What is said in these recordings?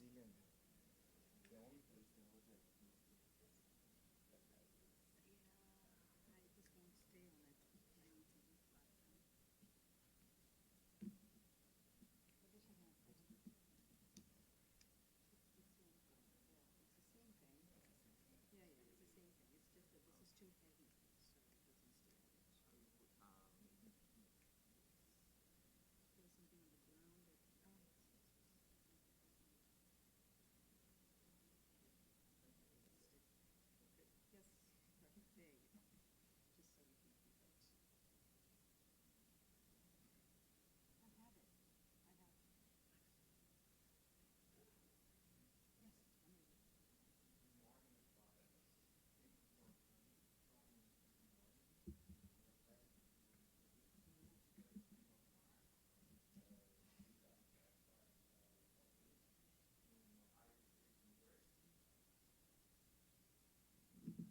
Brazilian, the only place in the world that needs to be that has. Yeah, I just won't stay on it. I need something flat. What does she have? It's the same thing. Yeah, it's the same thing. Yeah, yeah, it's the same thing. It's just that this is too heavy, so it doesn't stay on it. Maybe There's something on the ground that, oh, yes, yes, yes. Yes, right, there you go. Just so we can keep it. I have it. I have it. Yes, I'm ready.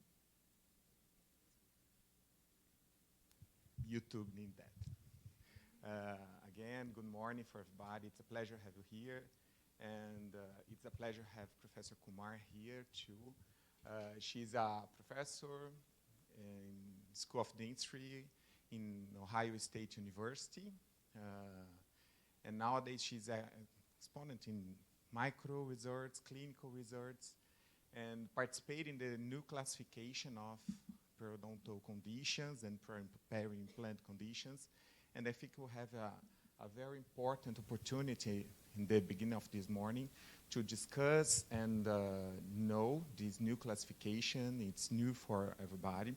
YouTube need that. Again, good morning for everybody. It's a pleasure to have you here. And it's a pleasure to have Professor Kumar here too. She's a professor in School of Dentistry in Ohio State University. And nowadays she's an exponent in micro results, clinical results, and participate in the new classification of periodontal conditions and peri-implant conditions. And I think we'll have a very important opportunity in the beginning of this morning to discuss and know this new classification. It's new for everybody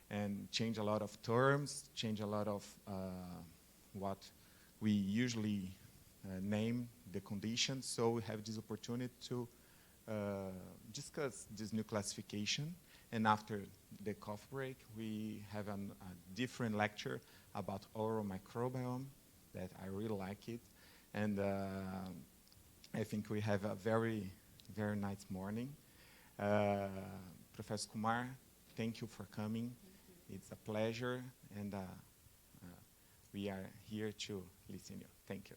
and change a lot of terms, change a lot of what we usually name the conditions. So we have this opportunity to discuss this new classification. And after the coffee break, we have a different lecture about oral microbiome that I really like it. And I think we have a very, very nice morning. Professor Kumar, thank you for coming. It's a pleasure, and we are here to listen to you. Thank you.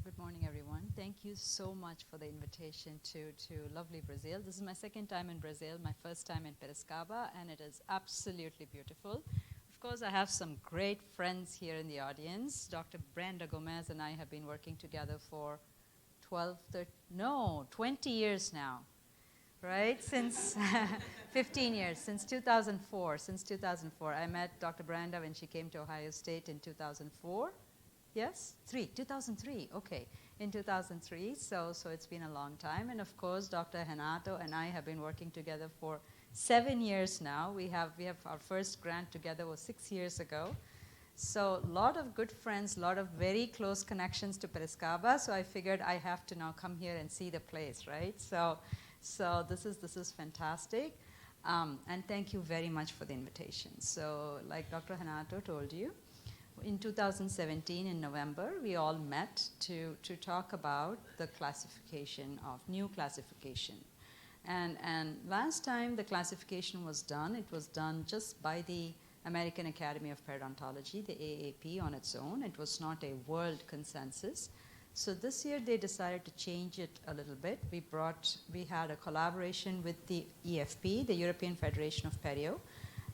Good morning, everyone. Thank you so much for the invitation to lovely Brazil. This is my second time in Brazil, my first time in Piracicaba, and it is absolutely beautiful. Of course, I have some great friends here in the audience. Dr. Brenda Gomez and I have been working together for 20 years now, right? Since 15 years, since 2004. Since 2004. I met Dr. Brenda when she came to Ohio State in 2004. Yes? 2003, okay. In 2003, so it's been a long time. And of course, Dr. Renato and I have been working together for 7 years now. We have our first grant together was 6 years ago. So a lot of good friends, a lot of very close connections to Piracicaba. So I figured I have to now come here and see the place, right? So this is fantastic. And thank you very much for the invitation. So like Dr. Renato told you, in 2017, in November, we all met to talk about the classification of new classification. And last time the classification was done, it was done just by the American Academy of Periodontology, the AAP on its own. It was not a world consensus. So this year they decided to change it a little bit. We had a collaboration with the EFP, the European Federation of Perio.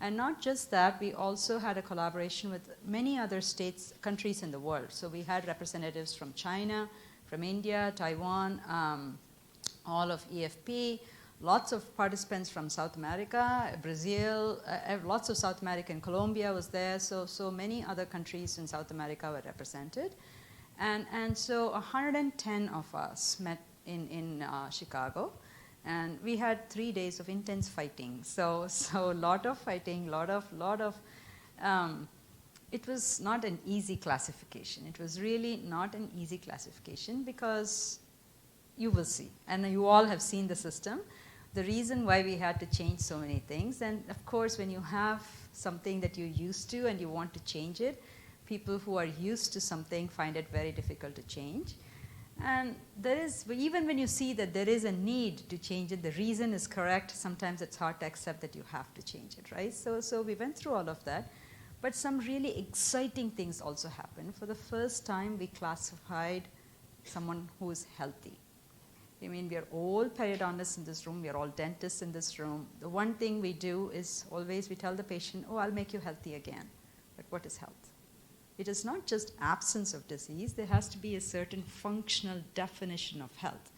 And not just that, we also had a collaboration with many other countries in the world. So we had representatives from China, from India, Taiwan, all of EFP, lots of participants from South America, Brazil, lots of South American, Colombia was there. So many other countries in South America were represented. And so 110 of us met in Chicago. And we had 3 days of intense fighting. So a lot of fighting, lot of. It was not an easy classification. It was really not an easy classification because you will see, and you all have seen the system. The reason why we had to change so many things, and of course, when you have something that you're used to and you want to change it, people who are used to something find it very difficult to change. And even when you see that there is a need to change it, the reason is correct, sometimes it's hard to accept that you have to change it, right? So we went through all of that. But some really exciting things also happened. For the first time, we classified someone who is healthy. I mean, we are all periodontists in this room. We are all dentists in this room. The one thing we do is always we tell the patient, oh, I'll make you healthy again. But what is health? It is not just absence of disease. There has to be a certain functional definition of health.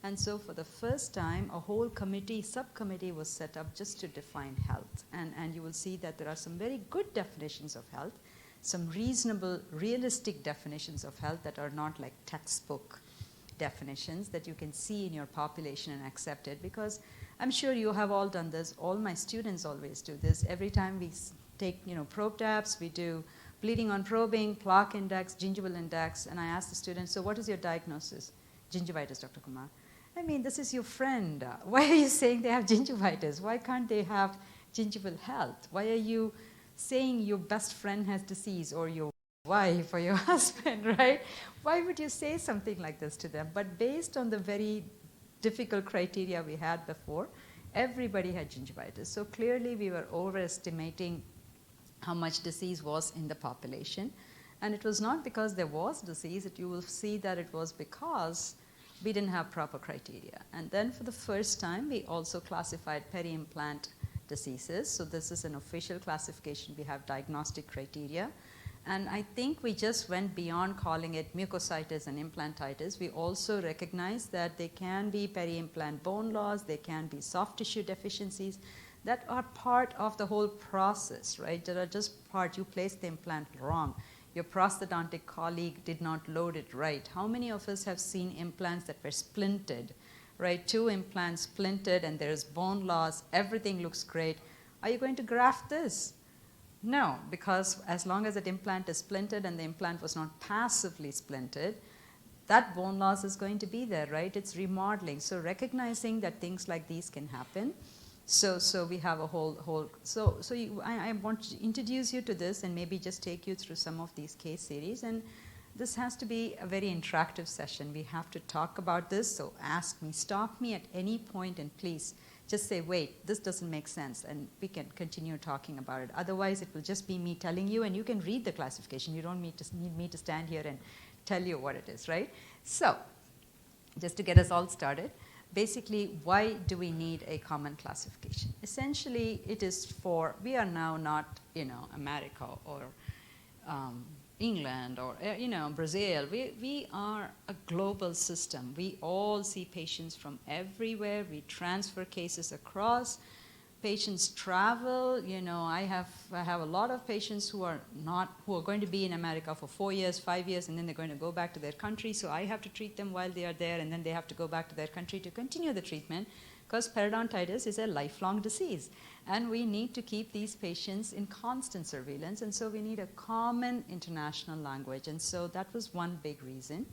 And so for the first time, a whole subcommittee was set up just to define health. And you will see that there are some very good definitions of health, some reasonable, realistic definitions of health that are not like textbook definitions that you can see in your population and accept it. Because I'm sure you have all done this. All my students always do this. Every time we take probe tabs, we do bleeding on probing, plaque index, gingival index, and I ask the students, so what is your diagnosis? Gingivitis, Dr. Kumar. I mean, this is your friend. Why are you saying they have gingivitis? Why can't they have gingival health? Why are you saying your best friend has disease, or your wife or your husband, right? Why would you say something like this to them? But based on the very difficult criteria we had before, everybody had gingivitis. So clearly we were overestimating how much disease was in the population. And it was not because there was disease. You will see that it was because we didn't have proper criteria. And then for the first time, we also classified peri-implant diseases. So this is an official classification. We have diagnostic criteria. And I think we just went beyond calling it mucositis and implantitis. We also recognize that there can be peri-implant bone loss, there can be soft tissue deficiencies that are part of the whole process, right? That are just part. You placed the implant wrong. Your prosthodontic colleague did not load it right. How many of us have seen implants that were splinted, right? 2 implants splinted and there's bone loss, everything looks great. Are you going to graft this? No, because as long as that implant is splinted and the implant was not passively splinted, that bone loss is going to be there, right? It's remodeling. So recognizing that things like these can happen. So we have a whole I want to introduce you to this and maybe just take you through some of these case series. And this has to be a very interactive session. We have to talk about this. So ask me, stop me at any point, and please just say, wait, this doesn't make sense, and we can continue talking about it. Otherwise, it will just be me telling you, and you can read the classification. You don't need me to stand here and tell you what it is, right? So just to get us all started, basically, why do we need a common classification? Essentially, it is for, we are now not, America or England or, Brazil. We are a global system. We all see patients from everywhere. We transfer cases across. Patients travel. I have a lot of patients who are going to be in America for 4 years, 5 years, and then they're going to go back to their country. So I have to treat them while they are there, and then they have to go back to their country to continue the treatment, because periodontitis is a lifelong disease. And we need to keep these patients in constant surveillance, and so we need a common international language. And so that was one big reason.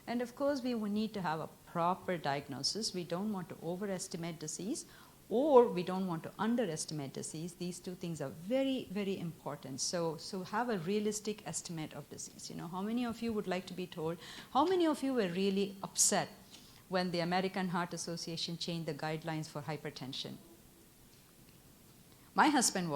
And of course, we will need to have a proper diagnosis. We don't want to overestimate disease, or we don't want to underestimate disease. These two things are very, very important. So have a realistic estimate of disease. How many of you would like to be told? How many of you were really upset when the American Heart Association changed the guidelines for hypertension? My husband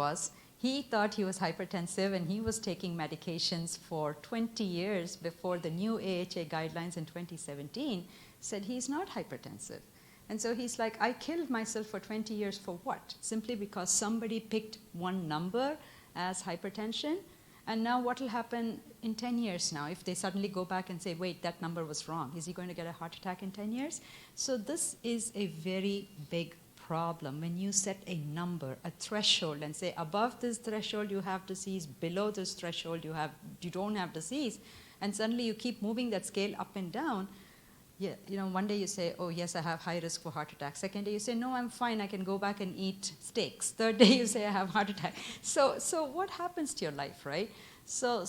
he thought he was hypertensive, and he was taking medications for 20 years before the new AHA guidelines in 2017 said he's not hypertensive. And so he's like, I killed myself for 20 years for what? Simply because somebody picked one number as hypertension. And now what will happen in 10 years now if they suddenly go back and say, wait, that number was wrong? Is he going to get a heart attack in 10 years? So this is a very big problem. When you set a number, a threshold, and say above this threshold you have disease, below this threshold you don't have disease, and suddenly you keep moving that scale up and down. Yeah, one day you say, oh yes, I have high risk for heart attack. Second day you say, no, I'm fine, I can go back and eat steaks. Third day you say, I have heart attack. So what happens to your life, right? So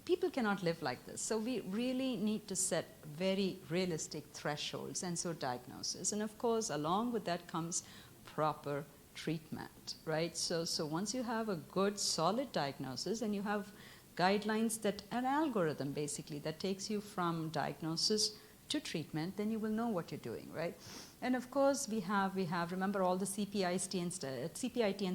people cannot live like this. So we really need to set very realistic thresholds, and so diagnosis. And of course, along with that comes proper treatment, right? So once you have a good, solid diagnosis, and you have guidelines, an algorithm basically that takes you from diagnosis to treatment, then you will know what you're doing, right? And of course, we have remember all the CPITN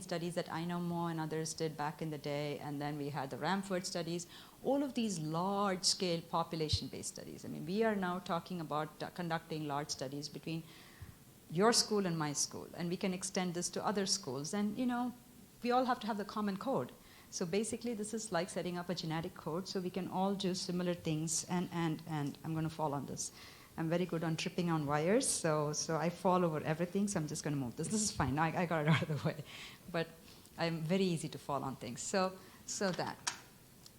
studies that INOMO and others did back in the day, and then we had the Ramford studies, all of these large-scale population-based studies. I mean, we are now talking about conducting large studies between your school and my school, and we can extend this to other schools. And, you know, we all have to have the common code. So basically, this is like setting up a genetic code so we can all do similar things, and I'm going to fall on this. I'm very good on tripping on wires, so I fall over everything, so I'm just going to move this. This is fine. I got it out of the way. But I'm very easy to fall on things. So that.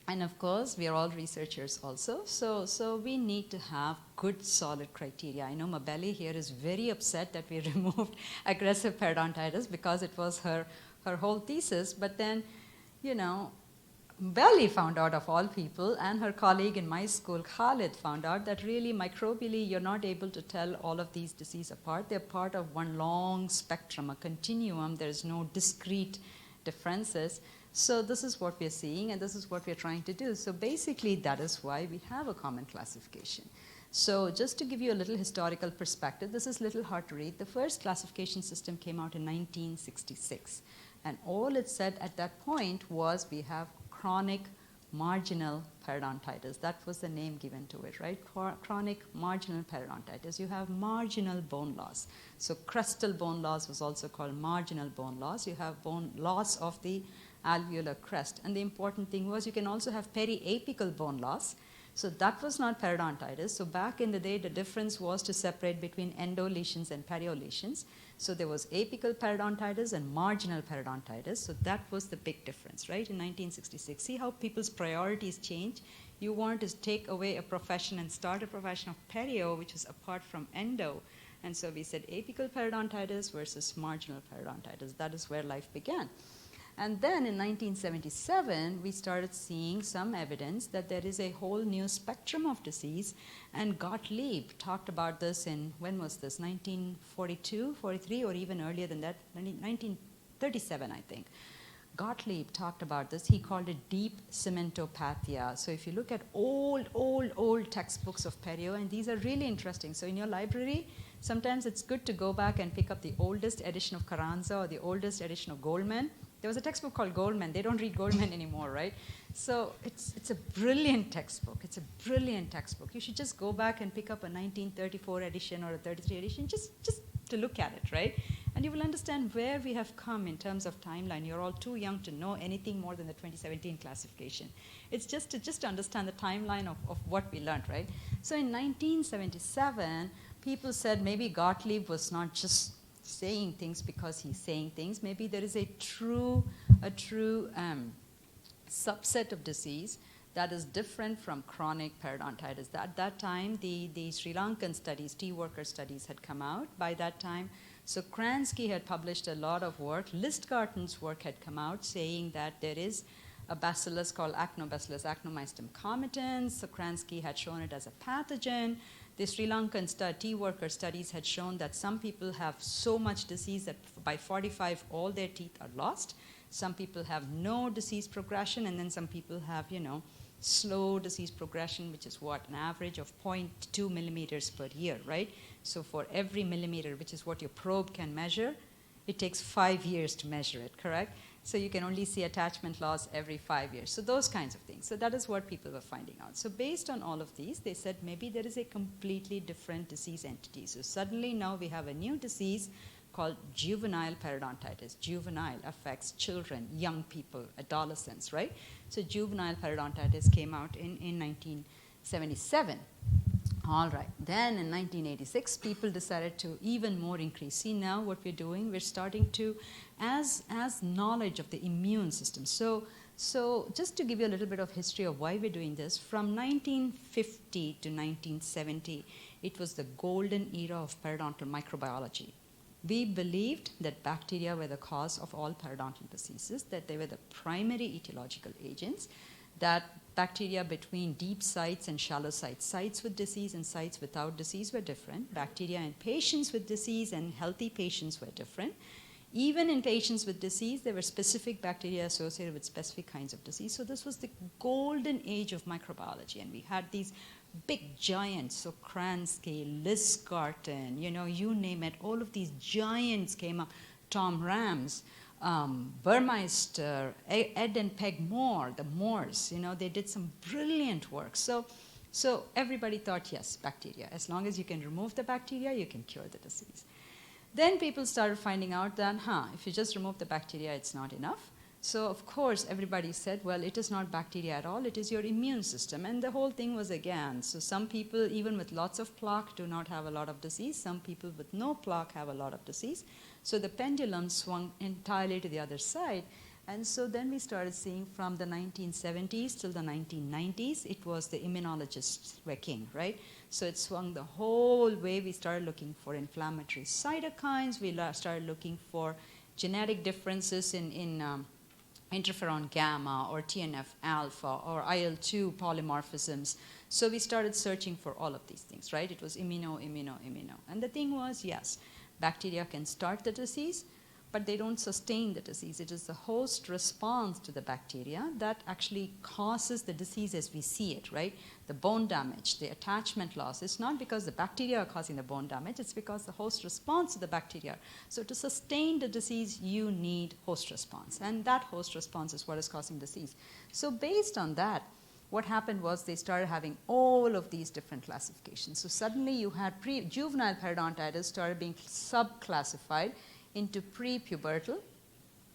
And of course, we are all researchers also, so we need to have good, solid criteria. I know Mabelli here is very upset that we removed aggressive periodontitis because it was her whole thesis, but then, you know, Belly found out, of all people, and her colleague in my school, Khalid, found out that really microbially you're not able to tell all of these diseases apart. They're part of one long spectrum, a continuum. There's no discrete differences. So this is what we're seeing, and this is what we're trying to do. So basically, that is why we have a common classification. So just to give you a little historical perspective, this is a little hard to read. The first classification system came out in 1966. And all it said at that point was we have chronic marginal periodontitis. That was the name given to it, right? Chronic marginal periodontitis. You have marginal bone loss. So crustal bone loss was also called marginal bone loss. You have bone loss of the alveolar crest. And the important thing was you can also have periapical bone loss. So that was not periodontitis. So back in the day, the difference was to separate between endolesions and periolesions. So there was apical periodontitis and marginal periodontitis. So that was the big difference, right, in 1966. See how people's priorities change? You want to take away a profession and start a profession of perio, which is apart from endo. And so we said apical periodontitis versus marginal periodontitis. That is where life began. And then in 1977, we started seeing some evidence that there is a whole new spectrum of disease. And Gottlieb talked about this in, when was this, 1942, 43, or even earlier than that, 1937, I think. Gottlieb talked about this. He called it deep cementopathia. So if you look at old textbooks of perio, and these are really interesting. So in your library, sometimes it's good to go back and pick up the oldest edition of Carranza or the oldest edition of Goldman. There was a textbook called Goldman. They don't read Goldman anymore, right? So it's a brilliant textbook. It's a brilliant textbook. You should just go back and pick up a 1934 edition or a 33 edition just to look at it, right? And you will understand where we have come in terms of timeline. You're all too young to know anything more than the 2017 classification. It's just to understand the timeline of what we learned, right? So in 1977, people said maybe Gottlieb was not just saying things because he's saying things. Maybe there is a true subset of disease that is different from chronic periodontitis. At that time, the Sri Lankan studies, tea worker studies had come out by that time. So Kransky had published a lot of work. Listgarten's work had come out saying that there is a bacillus called Acnobacillus acnomystum comitans. So Kransky had shown it as a pathogen. The Sri Lankan tea worker studies had shown that some people have so much disease that by 45, all their teeth are lost. Some people have no disease progression, and then some people have, slow disease progression, which is what? An average of 0.2 millimeters per year, right? So for every millimeter, which is what your probe can measure, it takes 5 years to measure it, correct? So you can only see attachment loss every 5 years. So those kinds of things. So that is what people were finding out. So based on all of these, they said maybe there is a completely different disease entity. So suddenly now we have a new disease called juvenile periodontitis. Juvenile affects children, young people, adolescents, right? So juvenile periodontitis came out in 1977. All right. Then in 1986, people decided to even more increase. See now what we're doing, we're starting to, as knowledge of the immune system. So just to give you a little bit of history of why we're doing this, from 1950 to 1970, it was the golden era of periodontal microbiology. We believed that bacteria were the cause of all periodontal diseases, that they were the primary etiological agents, that bacteria between deep sites and shallow sites, sites with disease and sites without disease were different. Bacteria in patients with disease and healthy patients were different. Even in patients with disease, there were specific bacteria associated with specific kinds of disease. So this was the golden age of microbiology, and we had these big giants, so Kransky, Lisgarten, you name it, all of these giants came up, Tom Rams, Burmeister, Ed and Peg Moore, the Moores, they did some brilliant work. So everybody thought, yes, bacteria. As long as you can remove the bacteria, you can cure the disease. Then people started finding out that, if you just remove the bacteria, it's not enough. So, of course, everybody said, well, it is not bacteria at all, it is your immune system. And the whole thing was again, so some people, even with lots of plaque, do not have a lot of disease. Some people with no plaque have a lot of disease. So the pendulum swung entirely to the other side. And so then we started seeing from the 1970s till the 1990s, it was the immunologists were king, right? So it swung the whole way. We started looking for inflammatory cytokines. We started looking for genetic differences in interferon gamma or TNF alpha or IL-2 polymorphisms. So we started searching for all of these things, right? It was immuno. And the thing was, yes, bacteria can start the disease, but they don't sustain the disease. It is the host response to the bacteria that actually causes the disease as we see it, right? The bone damage, the attachment loss. It's not because the bacteria are causing the bone damage, it's because the host responds to the bacteria. So to sustain the disease, you need host response. And that host response is what is causing disease. So based on that, what happened was they started having all of these different classifications. So suddenly you had juvenile periodontitis started being subclassified into pre-pubertal.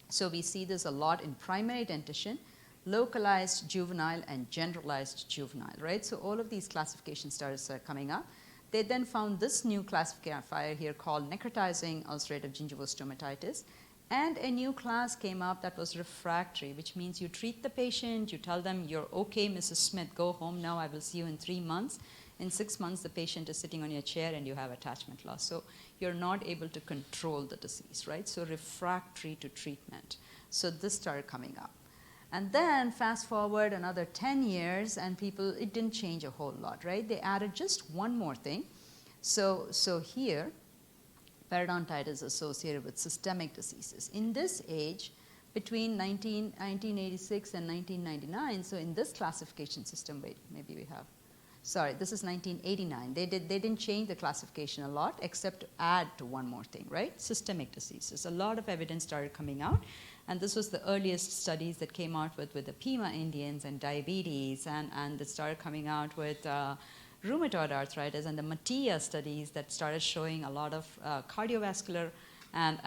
So we see this a lot in primary dentition, localized juvenile and generalized juvenile, right? So all of these classifications started coming up. They then found this new classifier here called necrotizing ulcerative gingival stomatitis. And a new class came up that was refractory, which means you treat the patient, you tell them, you're okay, Mrs. Smith, go home now, I will see you in 3 months. In 6 months, the patient is sitting on your chair and you have attachment loss. So you're not able to control the disease, right? So refractory to treatment. So this started coming up. And then fast forward another 10 years and people, it didn't change a whole lot, right? They added just one more thing. So here, periodontitis associated with systemic diseases. In this age, between 1986 and 1999, so in this classification system, wait, maybe we have, sorry, this is 1989. They didn't change the classification a lot except to add to one more thing, right? Systemic diseases. A lot of evidence started coming out. And this was the earliest studies that came out with the Pima Indians and diabetes, and that started coming out with rheumatoid arthritis, and the Mattia studies that started showing a lot of cardiovascular and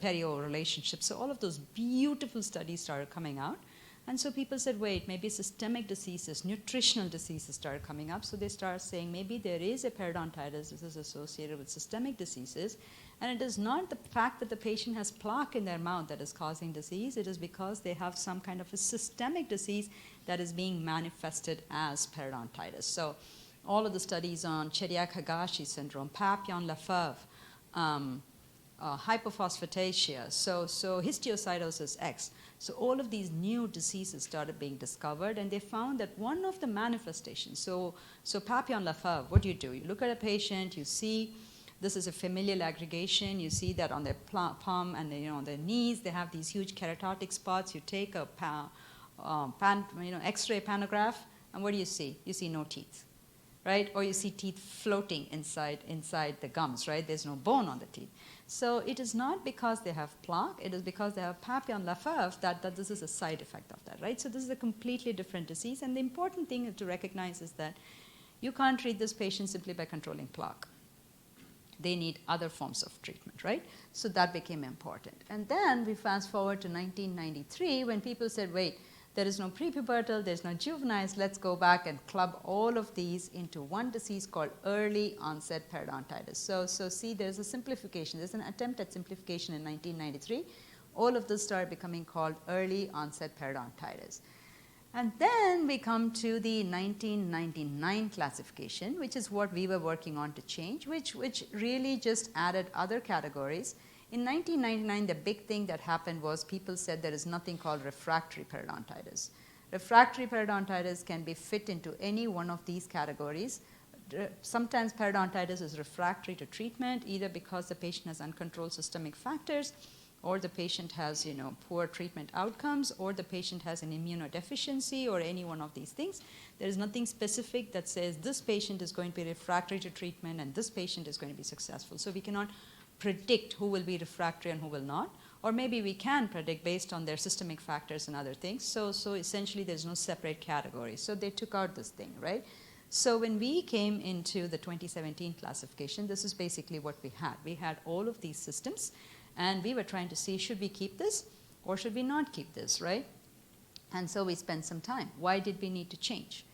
perio relationships. So all of those beautiful studies started coming out. And so people said, wait, maybe systemic diseases, nutritional diseases started coming up. So they started saying maybe there is a periodontitis that is associated with systemic diseases. And it is not the fact that the patient has plaque in their mouth that is causing disease. It is because they have some kind of a systemic disease that is being manifested as periodontitis. So all of the studies on Chediak-Higashi syndrome, Papillon-Lefebvre, hypophosphatasia, so histiocytosis X. So all of these new diseases started being discovered, and they found that one of the manifestations, so Papillon-Lefebvre, what do? You look at a patient, you see this is a familial aggregation. You see that on their palm and on their knees, they have these huge keratotic spots. You take a X-ray panograph, and what do you see? You see no teeth, right? Or you see teeth floating inside the gums, right? There's no bone on the teeth. So it is not because they have plaque. It is because they have Papillon-Lefebvre that this is a side effect of that, right? So this is a completely different disease. And the important thing to recognize is that you can't treat this patient simply by controlling plaque. They need other forms of treatment, right? So that became important. And then we fast forward to 1993 when people said, wait, there is no prepubertal, there's no juveniles, let's go back and club all of these into one disease called early onset periodontitis. So see, there's a simplification. There's an attempt at simplification in 1993. All of this started becoming called early onset periodontitis. And then we come to the 1999 classification, which is what we were working on to change, which really just added other categories. In 1999, the big thing that happened was people said there is nothing called refractory periodontitis. Refractory periodontitis can be fit into any one of these categories. Sometimes periodontitis is refractory to treatment, either because the patient has uncontrolled systemic factors or the patient has, poor treatment outcomes, or the patient has an immunodeficiency, or any one of these things. There is nothing specific that says this patient is going to be refractory to treatment and this patient is going to be successful. So we cannot predict who will be refractory and who will not. Or maybe we can predict based on their systemic factors and other things. So essentially there's no separate category. So they took out this thing, right? So when we came into the 2017 classification, this is basically what we had. We had all of these systems, and we were trying to see, should we keep this or should we not keep this, right? And so we spent some time. Why did we need to change?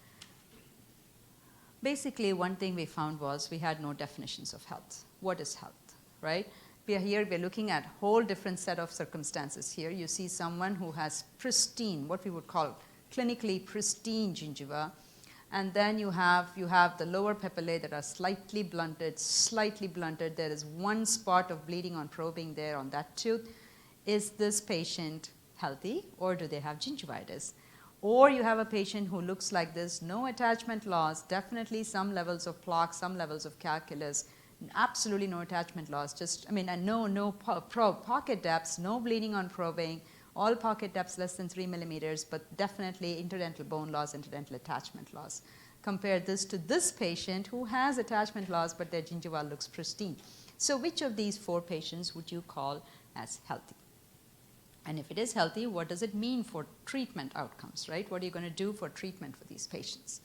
Basically, one thing we found was we had no definitions of health. What is health, right? We're looking at a whole different set of circumstances here. You see someone who has pristine, what we would call clinically pristine gingiva, and then you have the lower papillae that are slightly blunted. There is one spot of bleeding on probing there on that tooth. Is this patient healthy, or do they have gingivitis? Or you have a patient who looks like this, no attachment loss, definitely some levels of plaque, some levels of calculus, absolutely no attachment loss, and no pocket depths, no bleeding on probing, all pocket depths less than 3 millimeters, but definitely interdental bone loss, interdental attachment loss. Compare this to this patient who has attachment loss, but their gingiva looks pristine. So which of these 4 patients would you call as healthy? And if it is healthy, what does it mean for treatment outcomes, right? What are you going to do for treatment for these patients?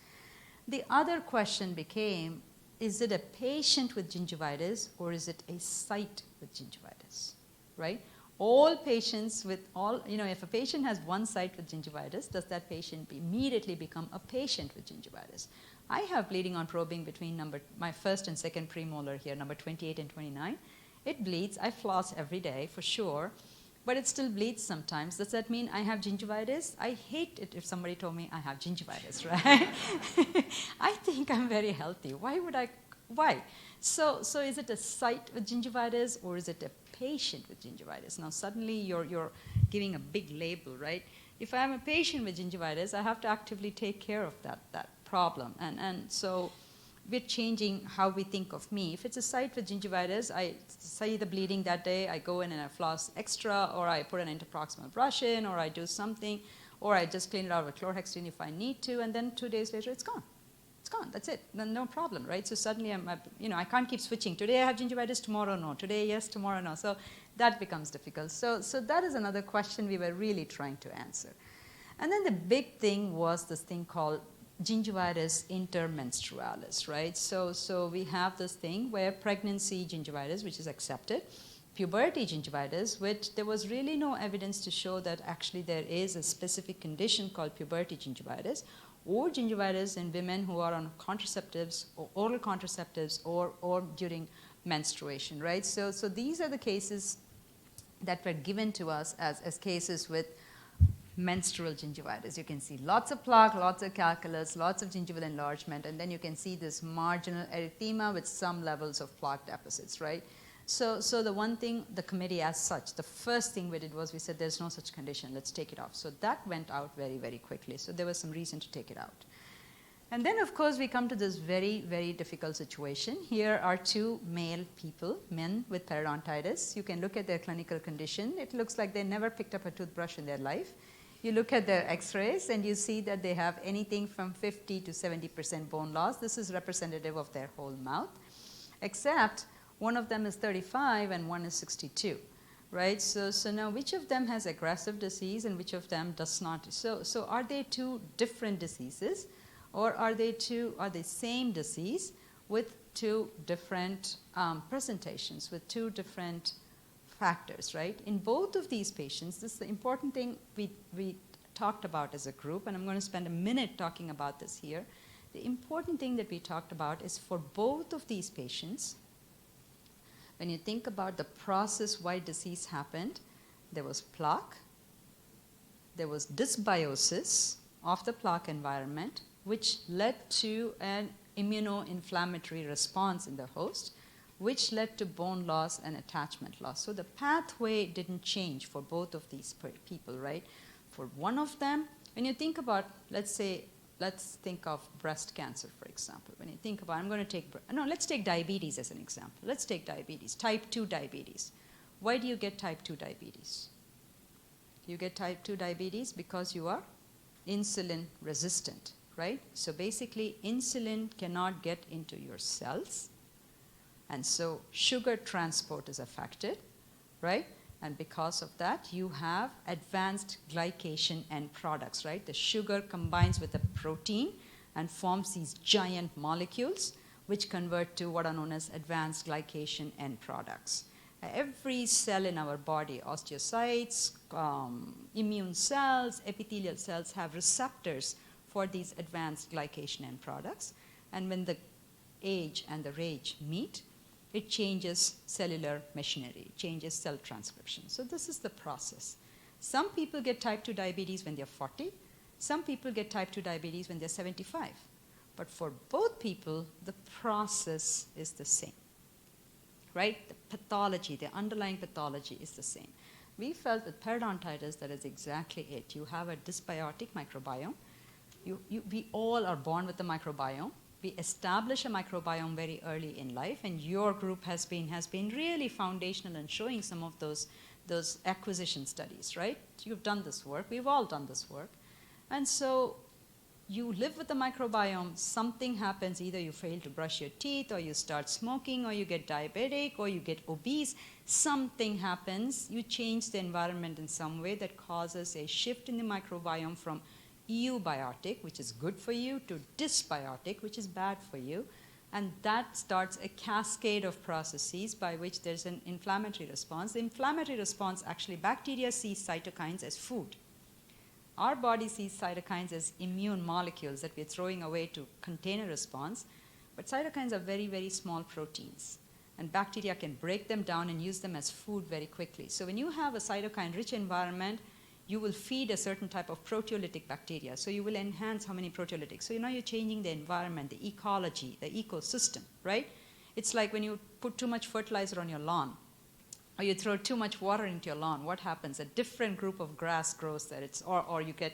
The other question became, is it a patient with gingivitis or is it a site with gingivitis, right? All patients with if a patient has one site with gingivitis, does that patient immediately become a patient with gingivitis? I have bleeding on probing between my first and second premolar here, number 28 and 29. It bleeds. I floss every day for sure, but it still bleeds sometimes. Does that mean I have gingivitis? I hate it if somebody told me I have gingivitis, right? I think I'm very healthy. Why? So is it a site with gingivitis or is it a patient with gingivitis? Now suddenly you're giving a big label, right? If I'm a patient with gingivitis, I have to actively take care of that problem. And so we're changing how we think of me. If it's a site with gingivitis, I see the bleeding that day, I go in and I floss extra, or I put an interproximal brush in, or I do something, or I just clean it out with chlorhexidine if I need to, and then 2 days later it's gone. It's gone, that's it, no problem, right? So suddenly I can't keep switching. Today I have gingivitis, tomorrow no. Today yes, tomorrow no. So that becomes difficult. So that is another question we were really trying to answer. And then the big thing was this thing called gingivitis intermenstrualis, right? So we have this thing where pregnancy gingivitis, which is accepted, puberty gingivitis, which there was really no evidence to show that actually there is a specific condition called puberty gingivitis, or gingivitis in women who are on contraceptives or oral contraceptives or during menstruation, right? So these are the cases that were given to us as cases with menstrual gingivitis. You can see lots of plaque, lots of calculus, lots of gingival enlargement, and then you can see this marginal erythema with some levels of plaque deficits, right? So the one thing, the committee as such, the first thing we did was we said there's no such condition, let's take it off. So that went out very, very quickly. So there was some reason to take it out. And then of course we come to this very, very difficult situation. Here are 2 male people, men with periodontitis. You can look at their clinical condition. It looks like they never picked up a toothbrush in their life. You look at their x-rays and you see that they have anything from 50 to 70% bone loss. This is representative of their whole mouth, except one of them is 35 and one is 62, right? So now which of them has aggressive disease and which of them does not? So are they 2 different diseases, or are they same disease with 2 different presentations, with 2 different factors, right? In both of these patients, this is the important thing we talked about as a group, and I'm going to spend a minute talking about this here. The important thing that we talked about is for both of these patients, when you think about the process why disease happened, there was plaque, there was dysbiosis of the plaque environment, which led to an immunoinflammatory response in the host, which led to bone loss and attachment loss. So the pathway didn't change for both of these people, right? For one of them, when you think about, let's think of breast cancer, for example. When you think about, let's take diabetes as an example. Let's take diabetes, type 2 diabetes. Why do you get type 2 diabetes? You get type 2 diabetes because you are insulin resistant, right? So basically, insulin cannot get into your cells, and so sugar transport is affected, right? And because of that, you have advanced glycation end products, right? The sugar combines with the protein and forms these giant molecules, which convert to what are known as advanced glycation end products. Every cell in our body, osteocytes, immune cells, epithelial cells, have receptors for these advanced glycation end products. And when the age and the RAGE meet, it changes cellular machinery, changes cell transcription. So this is the process. Some people get type 2 diabetes when they're 40. Some people get type 2 diabetes when they're 75. But for both people, the process is the same, right? The pathology, the underlying pathology is the same. We felt with periodontitis that is exactly it. You have a dysbiotic microbiome. We all are born with the microbiome. We establish a microbiome very early in life, and your group has been really foundational in showing some of those acquisition studies, right? You've done this work. We've all done this work. And so you live with the microbiome. Something happens. Either you fail to brush your teeth, or you start smoking, or you get diabetic, or you get obese. Something happens. You change the environment in some way that causes a shift in the microbiome from eubiotic, which is good for you, to dysbiotic, which is bad for you. And that starts a cascade of processes by which there's an inflammatory response. The inflammatory response, actually, bacteria sees cytokines as food. Our body sees cytokines as immune molecules that we're throwing away to contain a response. But cytokines are very, very small proteins. And bacteria can break them down and use them as food very quickly. So when you have a cytokine-rich environment, you will feed a certain type of proteolytic bacteria. So you will enhance how many proteolytics. So you're changing the environment, the ecology, the ecosystem, right? It's like when you put too much fertilizer on your lawn, or you throw too much water into your lawn. What happens? A different group of grass grows there. Or you get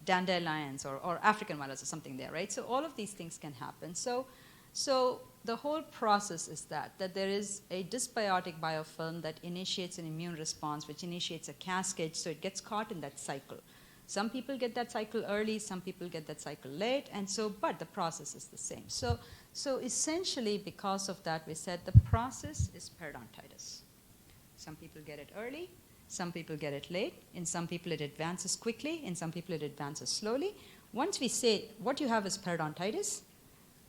dandelions or African violets or something there, right? So all of these things can happen. So the whole process is that there is a dysbiotic biofilm that initiates an immune response, which initiates a cascade, so it gets caught in that cycle. Some people get that cycle early, some people get that cycle late, but the process is the same. So essentially, because of that, we said the process is periodontitis. Some people get it early, some people get it late. In some people, it advances quickly. In some people, it advances slowly. Once we say what you have is periodontitis,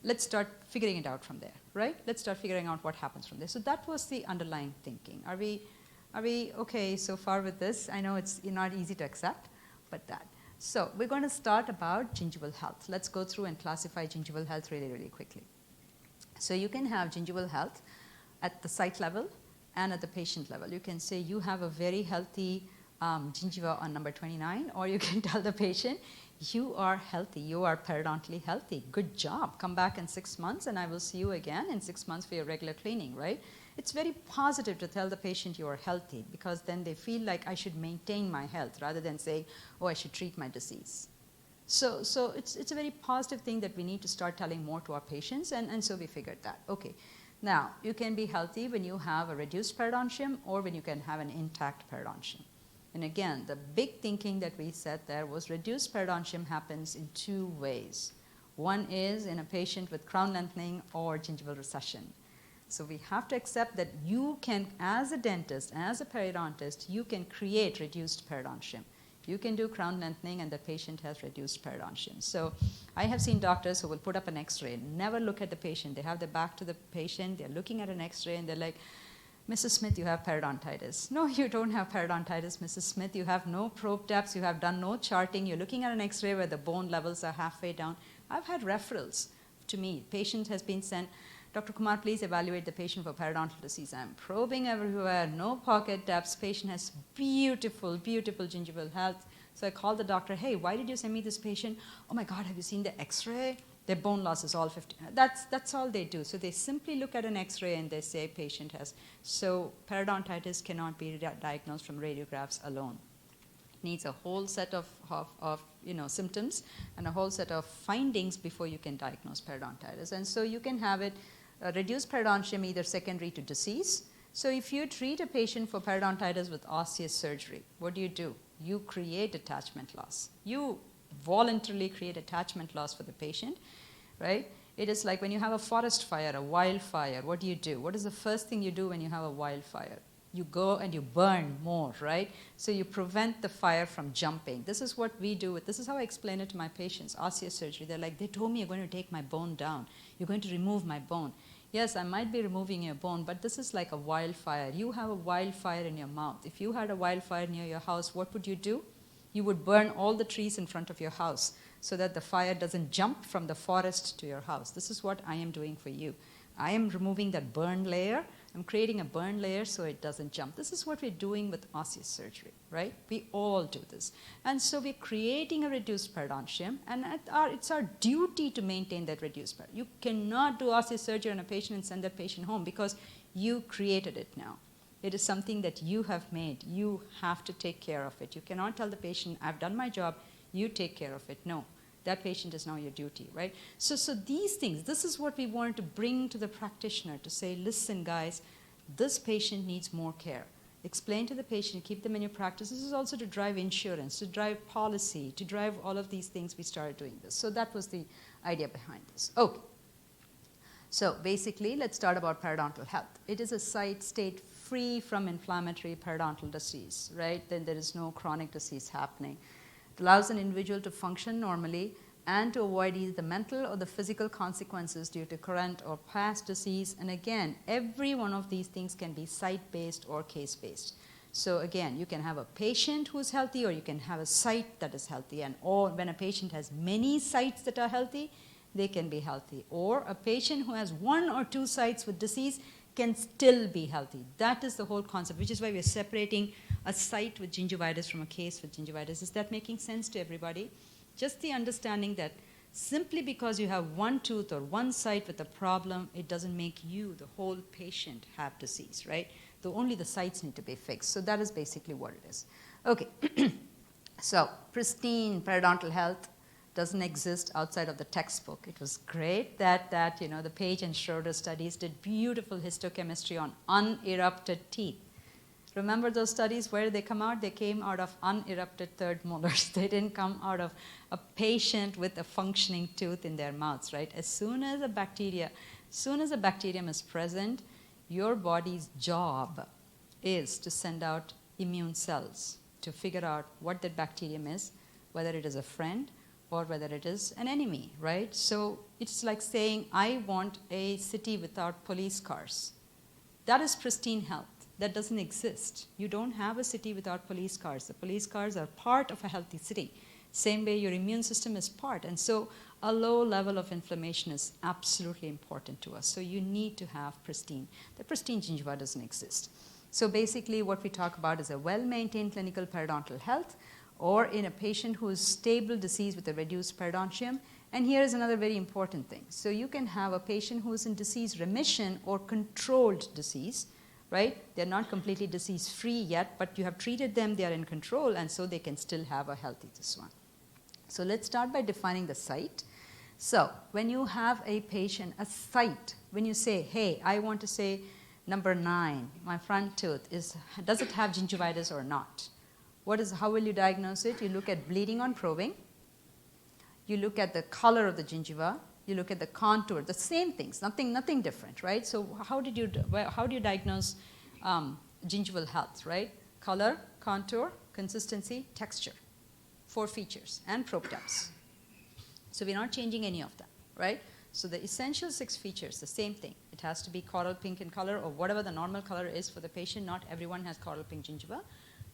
let's start figuring it out from there, right? Let's start figuring out what happens from there. So that was the underlying thinking. Are we okay so far with this? I know it's not easy to accept, but that. So we're going to start about gingival health. Let's go through and classify gingival health really, really quickly. So you can have gingival health at the site level and at the patient level. You can say you have a very healthy gingiva on number 29, or you can tell the patient, you are healthy, you are periodontally healthy, good job. Come back in 6 months and I will see you again in 6 months for your regular cleaning, right? It's very positive to tell the patient you are healthy, because then they feel like I should maintain my health rather than say, oh, I should treat my disease. So it's a very positive thing that we need to start telling more to our patients, and so we figured that. Okay, now you can be healthy when you have a reduced periodontium or when you can have an intact periodontium. And again, the big thinking that we said there was reduced periodontium happens in 2 ways. One is in a patient with crown lengthening or gingival recession. So we have to accept that you can, as a dentist, as a periodontist, you can create reduced periodontium. You can do crown lengthening and the patient has reduced periodontium. So I have seen doctors who will put up an x-ray, never look at the patient. They have their back to the patient, they're looking at an x-ray and they're like, Mrs. Smith, you have periodontitis. No, you don't have periodontitis, Mrs. Smith. You have no probe depths. You have done no charting. You're looking at an x-ray where the bone levels are halfway down. I've had referrals to me. Patient has been sent, Dr. Kumar, please evaluate the patient for periodontal disease. I'm probing everywhere, no pocket depths. Patient has beautiful, beautiful gingival health. So I called the doctor, hey, why did you send me this patient? Oh my God, have you seen the x-ray? Their bone loss is all 50. That's all they do. So they simply look at an x-ray and they say patient has. So periodontitis cannot be diagnosed from radiographs alone. It needs a whole set of symptoms and a whole set of findings before you can diagnose periodontitis. And so you can have it reduced periodontium either secondary to disease, So if you treat a patient for periodontitis with osseous surgery, what do? You create attachment loss. You voluntarily create attachment loss for the patient, right? It is like when you have a forest fire, a wildfire, what do? What is the first thing you do when you have a wildfire? You go and you burn more, right? So you prevent the fire from jumping. This is what we do. This is how I explain it to my patients, osseous surgery. They're like, they told me you're going to take my bone down. You're going to remove my bone. Yes, I might be removing your bone, but this is like a wildfire. You have a wildfire in your mouth. If you had a wildfire near your house, what would you do? You would burn all the trees in front of your house so that the fire doesn't jump from the forest to your house. This is what I am doing for you. I am removing that burn layer. I'm creating a burn layer so it doesn't jump. This is what we're doing with osseous surgery, right? We all do this. And so we're creating a reduced periodontium, and it's our duty to maintain that reduced periodontium. You cannot do osseous surgery on a patient and send that patient home because you created it now. It is something that you have made. You have to take care of it. You cannot tell the patient, I've done my job, you take care of it. No. That patient is now your duty, right? So these things, this is what we want to bring to the practitioner to say, listen, guys, this patient needs more care. Explain to the patient, keep them in your practice. This is also to drive insurance, to drive policy, to drive all of these things. We started doing this. So that was the idea behind this. Okay. So basically, let's start about periodontal health. It is a state free from inflammatory periodontal disease, right? Then there is no chronic disease happening. It allows an individual to function normally and to avoid either the mental or the physical consequences due to current or past disease. And again, every one of these things can be site-based or case-based. So again, you can have a patient who's healthy or you can have a site that is healthy. And or when a patient has many sites that are healthy, they can be healthy. Or a patient who has 1 or 2 sites with disease can still be healthy. That is the whole concept, which is why we're separating a site with gingivitis from a case with gingivitis. Is that making sense to everybody? Just the understanding that simply because you have 1 tooth or 1 site with a problem, it doesn't make you, the whole patient, have disease, right? Only the sites need to be fixed. So that is basically what it is. Okay, so pristine periodontal health doesn't exist outside of the textbook. It was great that the Page and Schroeder studies did beautiful histochemistry on unerupted teeth. Remember those studies? Where did they come out? They came out of unerupted third molars. They didn't come out of a patient with a functioning tooth in their mouths, right? As soon as a bacterium is present, your body's job is to send out immune cells to figure out what that bacterium is, whether it is a friend or whether it is an enemy, right? So it's like saying, I want a city without police cars. That is pristine health. That doesn't exist. You don't have a city without police cars. The police cars are part of a healthy city. Same way your immune system is part. And so a low level of inflammation is absolutely important to us. So you need to have pristine. The pristine gingiva doesn't exist. So basically what we talk about is a well-maintained clinical periodontal health, or in a patient who is stable disease with a reduced periodontium. And here is another very important thing. So you can have a patient who is in disease remission or controlled disease, right? They're not completely disease-free yet, but you have treated them, they are in control, and so they can still have a healthy this one. So let's start by defining the site. So when you have a patient, a site, when you say, hey, I want to say number 9, my front tooth, does it have gingivitis or not? How will you diagnose it? You look at bleeding on probing. You look at the color of the gingiva. You look at the contour, the same things, nothing different, right? So how do you diagnose gingival health, right? Color, contour, consistency, texture, 4 features, and probe depths. So we're not changing any of them, right? So the essential 6 features, the same thing. It has to be coral pink in color or whatever the normal color is for the patient. Not everyone has coral pink gingiva.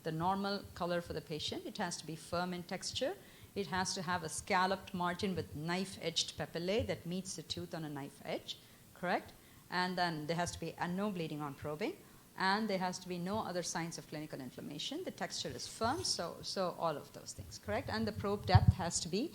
The normal color for the patient, it has to be firm in texture. It has to have a scalloped margin with knife-edged papillae that meets the tooth on a knife edge, correct? And then there has to be no bleeding on probing, and there has to be no other signs of clinical inflammation. The texture is firm, so all of those things, correct? And the probe depth has to be,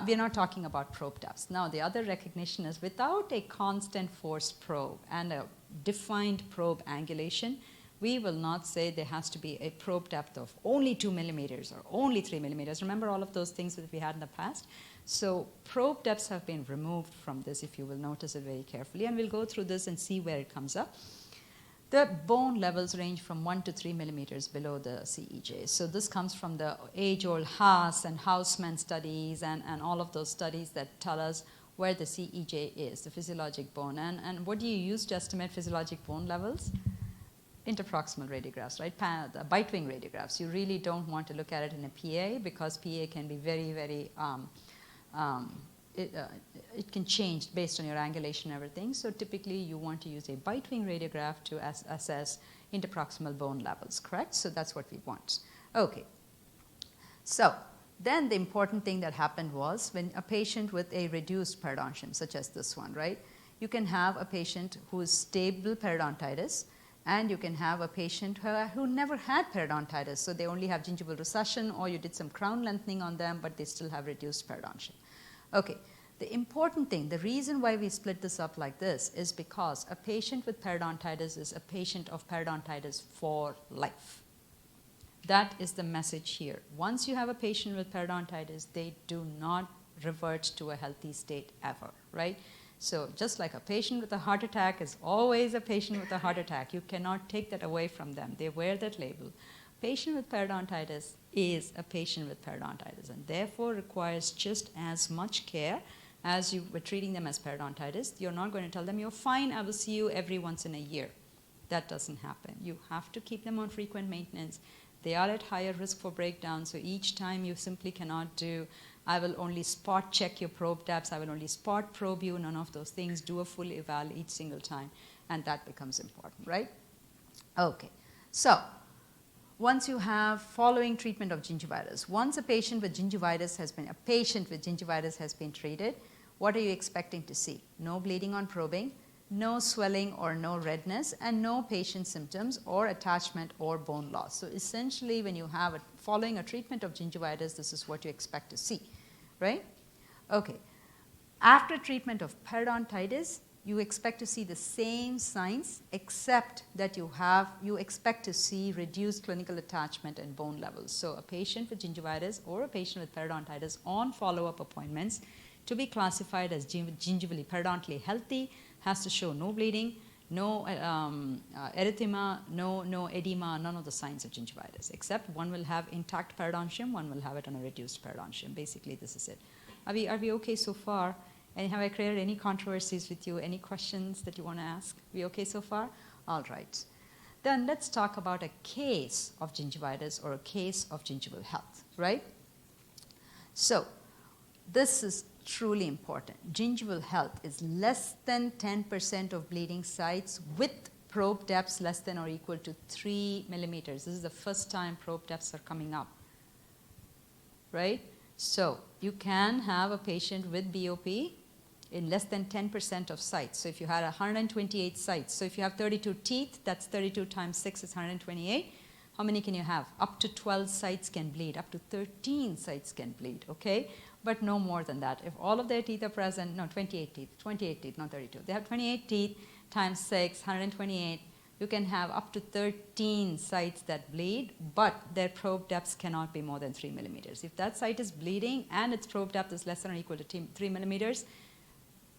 we're not talking about probe depths. Now, the other recognition is without a constant forced probe and a defined probe angulation, we will not say there has to be a probe depth of only 2 millimeters or only 3 millimeters. Remember all of those things that we had in the past? So probe depths have been removed from this, if you will notice it very carefully. And we'll go through this and see where it comes up. The bone levels range from 1 to 3 millimeters below the CEJ. So this comes from the age-old Haas and Houseman studies and all of those studies that tell us where the CEJ is, the physiologic bone. And what do you use to estimate physiologic bone levels? Interproximal radiographs, right? The bite wing radiographs. You really don't want to look at it in a PA because PA can be very, very, it can change based on your angulation and everything. So typically you want to use a bite wing radiograph to assess interproximal bone levels, correct? So that's what we want. Okay. So then the important thing that happened was when a patient with a reduced periodontium, such as this one, right? You can have a patient who is stable periodontitis, and you can have a patient who never had periodontitis. So they only have gingival recession, or you did some crown lengthening on them, but they still have reduced periodontium. Okay, the important thing, the reason why we split this up like this is because a patient with periodontitis is a patient of periodontitis for life. That is the message here. Once you have a patient with periodontitis, they do not revert to a healthy state ever, right? So just like a patient with a heart attack is always a patient with a heart attack, you cannot take that away from them. They wear that label. Patient with periodontitis is a patient with periodontitis and therefore requires just as much care as you were treating them as periodontitis. You're not going to tell them, you're fine, I will see you every once in a year. That doesn't happen. You have to keep them on frequent maintenance. They are at higher risk for breakdown, so each time you simply cannot do, I will only spot check your probe depths, I will only spot probe you, none of those things. Do a full eval each single time, and that becomes important, right? Okay, so once you have following treatment of gingivitis, once a patient with gingivitis has been treated, what are you expecting to see? No bleeding on probing, no swelling or no redness, and no patient symptoms or attachment or bone loss. So essentially, when you have following a treatment of gingivitis, this is what you expect to see, right? Okay. After treatment of periodontitis, you expect to see the same signs, except that you expect to see reduced clinical attachment and bone levels. So a patient with gingivitis or a patient with periodontitis on follow-up appointments to be classified as gingivally periodontally healthy has to show no bleeding, no erythema, no edema, none of the signs of gingivitis, except one will have intact periodontium, one will have it on a reduced periodontium. Basically, this is it. Are we okay so far? And have I created any controversies with you? Any questions that you want to ask? We okay so far? All right. Then let's talk about a case of gingivitis or a case of gingival health, right? So this is truly important. Gingival health is less than 10% of bleeding sites with probe depths less than or equal to 3 millimeters. This is the first time probe depths are coming up, right? So you can have a patient with BOP in less than 10% of sites. So if you had 128 sites, so if you have 32 teeth, that's 32 times 6 is 128. How many can you have? Up to 12 sites can bleed, up to 13 sites can bleed, okay? But no more than that. If all of their teeth are present, no, 28 teeth, not 32. They have 28 teeth times 6, 128. You can have up to 13 sites that bleed, but their probe depths cannot be more than 3 millimeters. If that site is bleeding and its probe depth is less than or equal to 3 millimeters,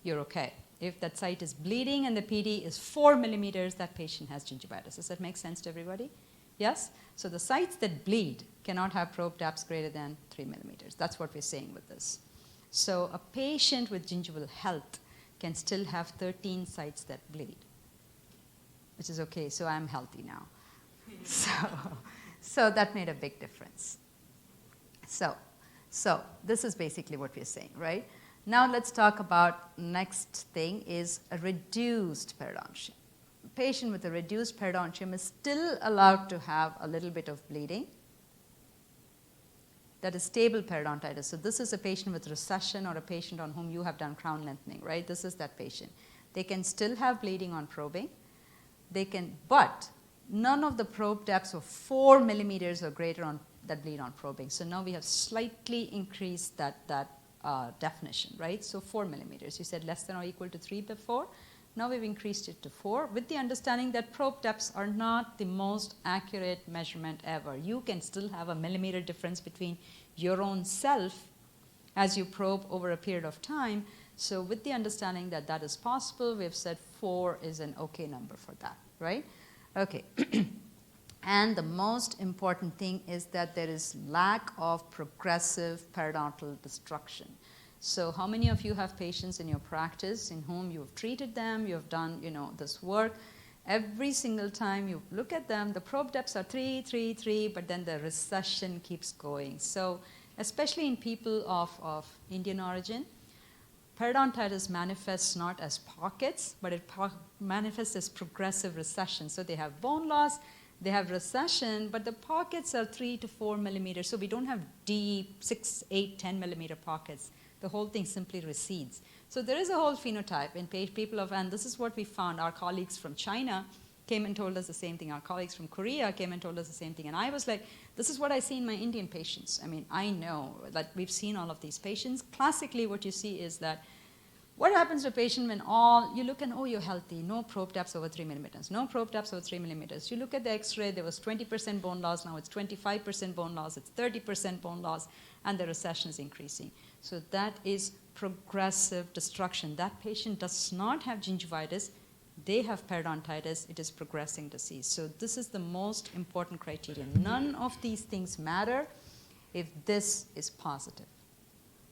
you're okay. If that site is bleeding and the PD is 4 millimeters, that patient has gingivitis. Does that make sense to everybody? Yes? So the sites that bleed cannot have probe depths greater than 3 millimeters. That's what we're saying with this. So a patient with gingival health can still have 13 sites that bleed, which is okay. So I'm healthy now. So that made a big difference. So this is basically what we're saying, right? Now let's talk about next thing is a reduced periodontium. A patient with a reduced periodontium is still allowed to have a little bit of bleeding. That is stable periodontitis. So this is a patient with recession or a patient on whom you have done crown lengthening, right? This is that patient. They can still have bleeding on probing. They can, but none of the probe depths of 4 millimeters or greater that bleed on probing. So now we have slightly increased that definition, right? So 4 millimeters. You said less than or equal to 3 before. Now we've increased it to 4 with the understanding that probe depths are not the most accurate measurement ever. You can still have a millimeter difference between your own self as you probe over a period of time. So with the understanding that that is possible, we've said 4 is an okay number for that, right? Okay. And the most important thing is that there is lack of progressive periodontal destruction. So how many of you have patients in your practice in whom you've treated them, you have done, this work? Every single time you look at them, the probe depths are 3, 3, 3, but then the recession keeps going. So especially in people of Indian origin, periodontitis manifests not as pockets, but it manifests as progressive recession. So they have bone loss, they have recession, but the pockets are 3 to 4 millimeters. So we don't have deep 6, 8, 10 millimeter pockets. The whole thing simply recedes. So there is a whole phenotype in people and this is what we found. Our colleagues from China came and told us the same thing. Our colleagues from Korea came and told us the same thing. And I was like, this is what I see in my Indian patients. I mean, I know that we've seen all of these patients. Classically, what you see is that what happens to a patient when you look and, you're healthy, no probe depths over 3 millimeters, no probe depths over 3 millimeters. You look at the x-ray, there was 20% bone loss, now it's 25% bone loss, it's 30% bone loss, and the recession is increasing. So that is progressive destruction. That patient does not have gingivitis, they have periodontitis, it is progressing disease. So this is the most important criterion. None of these things matter if this is positive,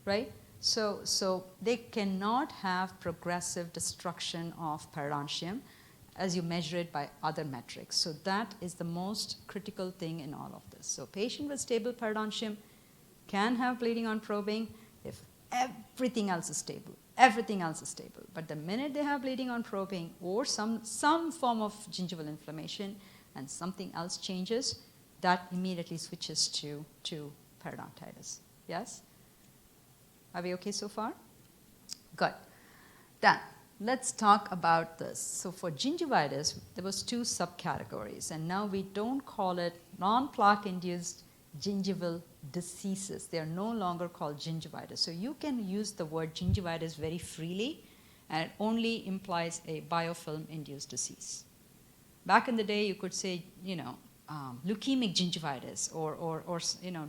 right? So they cannot have progressive destruction of periodontium as you measure it by other metrics. So that is the most critical thing in all of this. So patient with stable periodontium can have bleeding on probing if everything else is stable. Everything else is stable. But the minute they have bleeding on probing or some form of gingival inflammation and something else changes, that immediately switches to periodontitis. Yes? Are we okay so far? Good. Then, let's talk about this. So for gingivitis, there was 2 subcategories, and now we don't call it non-plaque-induced gingival diseases. They are no longer called gingivitis. So you can use the word gingivitis very freely, and it only implies a biofilm-induced disease. Back in the day, you could say, leukemic gingivitis or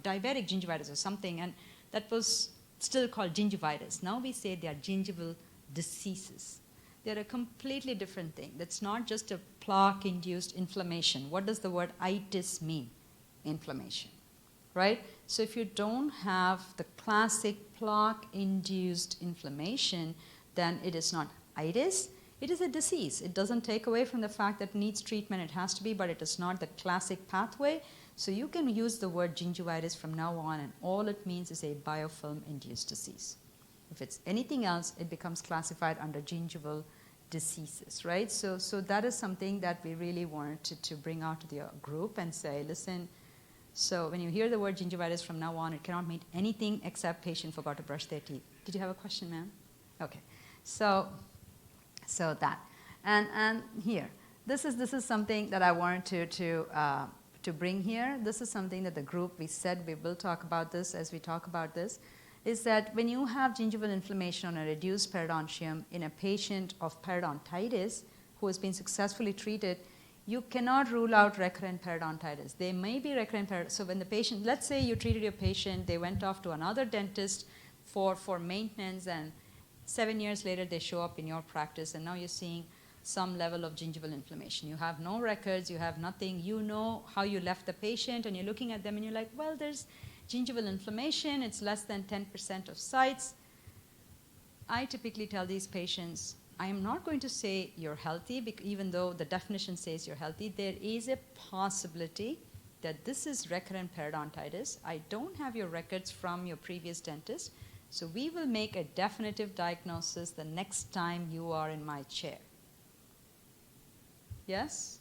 diabetic gingivitis or something, and that was still called gingivitis. Now we say they are gingival diseases. They're a completely different thing. That's not just a plaque-induced inflammation. What does the word itis mean? Inflammation, right? So if you don't have the classic plaque-induced inflammation, then it is not itis. It is a disease. It doesn't take away from the fact that it needs treatment. It has to be, but it is not the classic pathway. So you can use the word gingivitis from now on, and all it means is a biofilm-induced disease. If it's anything else, it becomes classified under gingival diseases, right? So that is something that we really wanted to bring out to the group and say, listen, so when you hear the word gingivitis from now on, it cannot mean anything except patient forgot to brush their teeth. Did you have a question, ma'am? Okay. So that. And here, this is something that I wanted to bring here. This is something that the group, we said we will talk about this as we talk about this, is that when you have gingival inflammation on a reduced periodontium in a patient of periodontitis who has been successfully treated, you cannot rule out recurrent periodontitis. They may be recurrent periodontitis. So when the patient, let's say you treated your patient, they went off to another dentist for maintenance, and 7 years later they show up in your practice, and now you're seeing some level of gingival inflammation. You have no records, you have nothing, you know how you left the patient, and you're looking at them and you're like, well, there's gingival inflammation, it's less than 10% of sites. I typically tell these patients, I am not going to say you're healthy, even though the definition says you're healthy. There is a possibility that this is recurrent periodontitis. I don't have your records from your previous dentist, so we will make a definitive diagnosis the next time you are in my chair. Yes?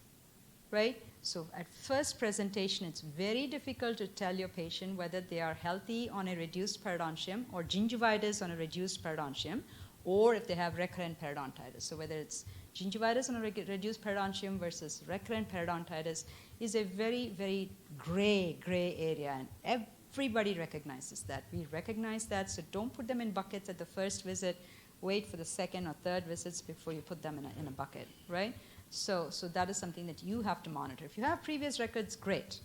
Right? So at first presentation, it's very difficult to tell your patient whether they are healthy on a reduced periodontium or gingivitis on a reduced periodontium, or if they have recurrent periodontitis. So whether it's gingivitis on a reduced periodontium versus recurrent periodontitis is a very, very gray area, and everybody recognizes that. We recognize that, so don't put them in buckets at the first visit. Wait for the second or third visits before you put them in a bucket, right? So that is something that you have to monitor. If you have previous records, great.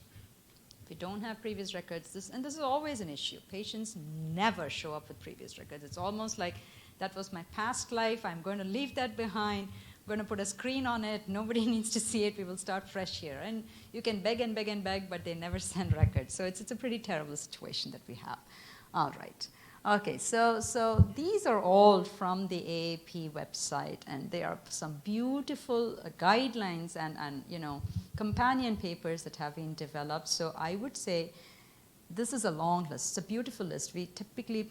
If you don't have previous records, this is always an issue. Patients never show up with previous records. It's almost like that was my past life. I'm going to leave that behind. We're going to put a screen on it. Nobody needs to see it. We will start fresh here. And you can beg and beg and beg, but they never send records. So it's a pretty terrible situation that we have. All right. Okay, so these are all from the AAP website, and there are some beautiful guidelines and companion papers that have been developed. So I would say this is a long list. It's a beautiful list. We typically,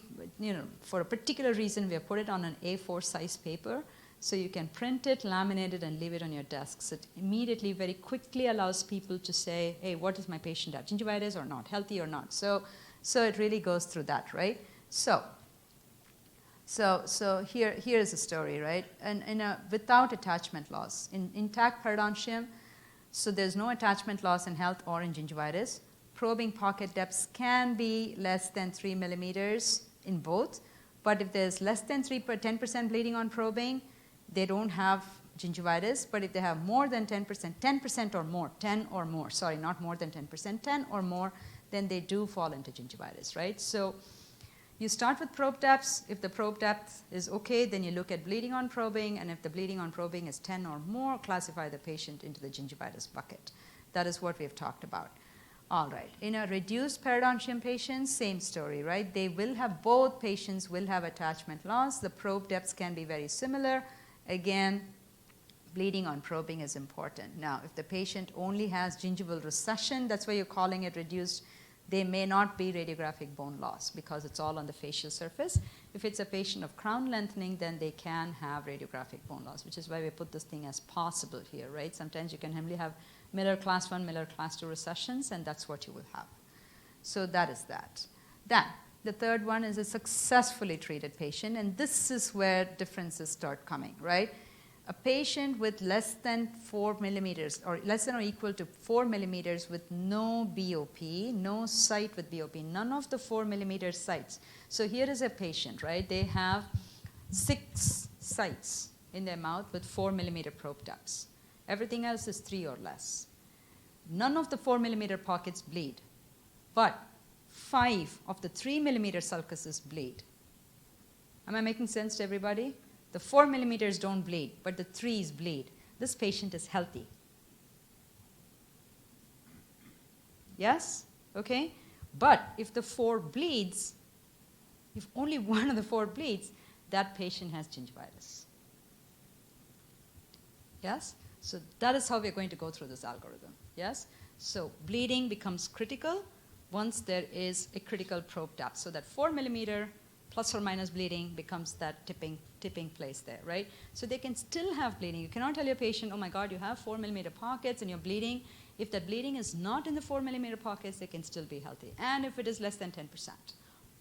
for a particular reason, we have put it on an A4 size paper. So you can print it, laminate it, and leave it on your desks. It immediately, very quickly allows people to say, hey, what does my patient have? Gingivitis or not? Healthy or not? So it really goes through that, right? So here is a story, right? And without attachment loss. In intact periodontium, so there's no attachment loss in health or in gingivitis. Probing pocket depths can be less than 3 millimeters in both. But if there's less than 10% bleeding on probing, they don't have gingivitis. But if they have more than 10%, 10% or more, 10 or more, sorry, not more than 10%, 10 or more, then they do fall into gingivitis, right? So you start with probe depths. If the probe depth is okay, then you look at bleeding on probing. And if the bleeding on probing is 10 or more, classify the patient into the gingivitis bucket. That is what we have talked about. All right. In a reduced periodontium patients, same story, right? They will have, both patients will have attachment loss. The probe depths can be very similar. Again, bleeding on probing is important. Now, if the patient only has gingival recession, that's why you're calling it reduced, they may not be radiographic bone loss because it's all on the facial surface. If it's a patient of crown lengthening, then they can have radiographic bone loss, which is why we put this thing as possible here, right? Sometimes you can only have Miller class 1, Miller class 2 recessions, and that's what you will have. So that is that. Then the third one is a successfully treated patient, and this is where differences start coming, right? A patient with less than 4 millimeters or less than or equal to 4 millimeters with no BOP, no site with BOP, none of the 4 millimeter sites. So here is a patient, right? They have 6 sites in their mouth with 4 millimeter probe depths. Everything else is 3 or less. None of the 4 millimeter pockets bleed, but 5 of the 3 millimeter sulcuses bleed. Am I making sense to everybody? The 4 millimeters don't bleed, but the 3s bleed. This patient is healthy. Yes? Okay? But if the 4 bleeds, if only one of the 4 bleeds, that patient has gingivitis. Yes? So that is how we're going to go through this algorithm. Yes? So bleeding becomes critical once there is a critical probe depth. So that 4 millimeter plus or minus bleeding becomes that tipping place there, right? So they can still have bleeding. You cannot tell your patient, oh my God, you have 4 millimeter pockets and you're bleeding. If that bleeding is not in the 4 millimeter pockets, they can still be healthy. And if it is less than 10%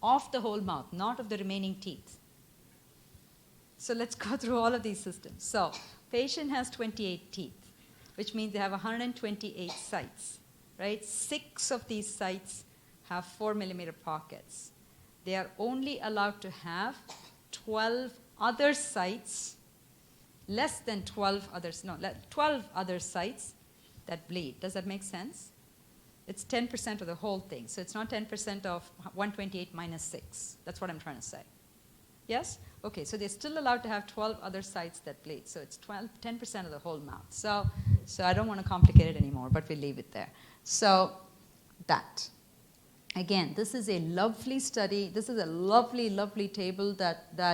of the whole mouth, not of the remaining teeth. So let's go through all of these systems. So patient has 28 teeth, which means they have 128 sites, right? 6 of these sites have 4 millimeter pockets. They are only allowed to have 12 other sites, less than 12 others, no, 12 other sites that bleed. Does that make sense? It's 10% of the whole thing. So it's not 10% of 128 minus 6. That's what I'm trying to say. Yes? Okay, so they're still allowed to have 12 other sites that bleed. So it's 10% of the whole mouth. So I don't want to complicate it anymore, but we'll leave it there. So that. Again, this is a lovely study. This is a lovely, lovely table that the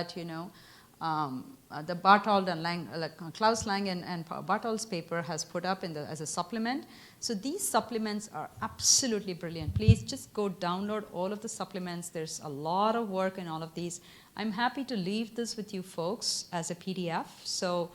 Bartold and Klaus Lang and Bartold's paper has put up as a supplement. So these supplements are absolutely brilliant. Please just go download all of the supplements. There's a lot of work in all of these. I'm happy to leave this with you folks as a PDF. So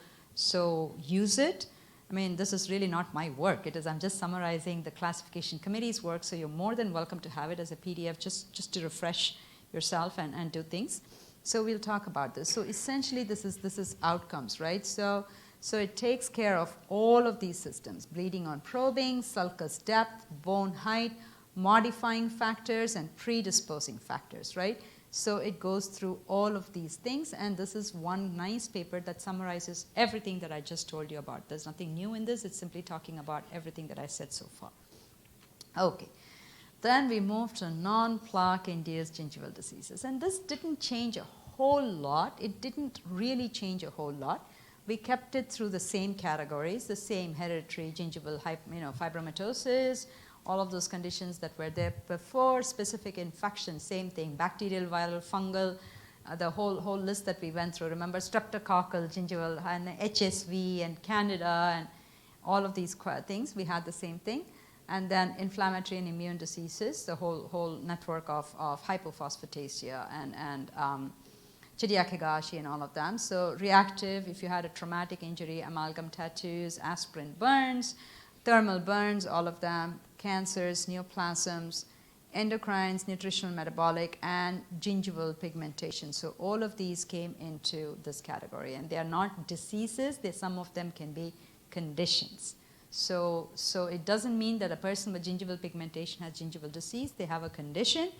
use it. I mean, this is really not my work. I'm just summarizing the classification committee's work, so you're more than welcome to have it as a PDF just to refresh yourself and do things. So we'll talk about this. So essentially, this is outcomes, right? So it takes care of all of these systems: bleeding on probing, sulcus depth, bone height, modifying factors, and predisposing factors, right? So it goes through all of these things, and this is one nice paper that summarizes everything that I just told you about. There's nothing new in this. It's simply talking about everything that I said so far. Okay. Then we move to non-plaque-induced gingival diseases. And this didn't change a whole lot. It didn't really change a whole lot. we kept it through the same categories, the same hereditary gingival fibromatosis, all of those conditions that were there before, specific infection, same thing, bacterial, viral, fungal, the whole list that we went through. Remember streptococcal, gingival, and HSV, and Candida, and all of these things, we had the same thing. And then inflammatory and immune diseases, the whole network of hypophosphatasia and Chidiac Higashi and all of them. So reactive, if you had a traumatic injury, amalgam tattoos, aspirin burns, thermal burns, all of them, cancers, neoplasms, endocrines, nutritional, metabolic, and gingival pigmentation. So all of these came into this category. And they are not diseases. Some of them can be conditions. So it doesn't mean that a person with gingival pigmentation has gingival disease. They have a condition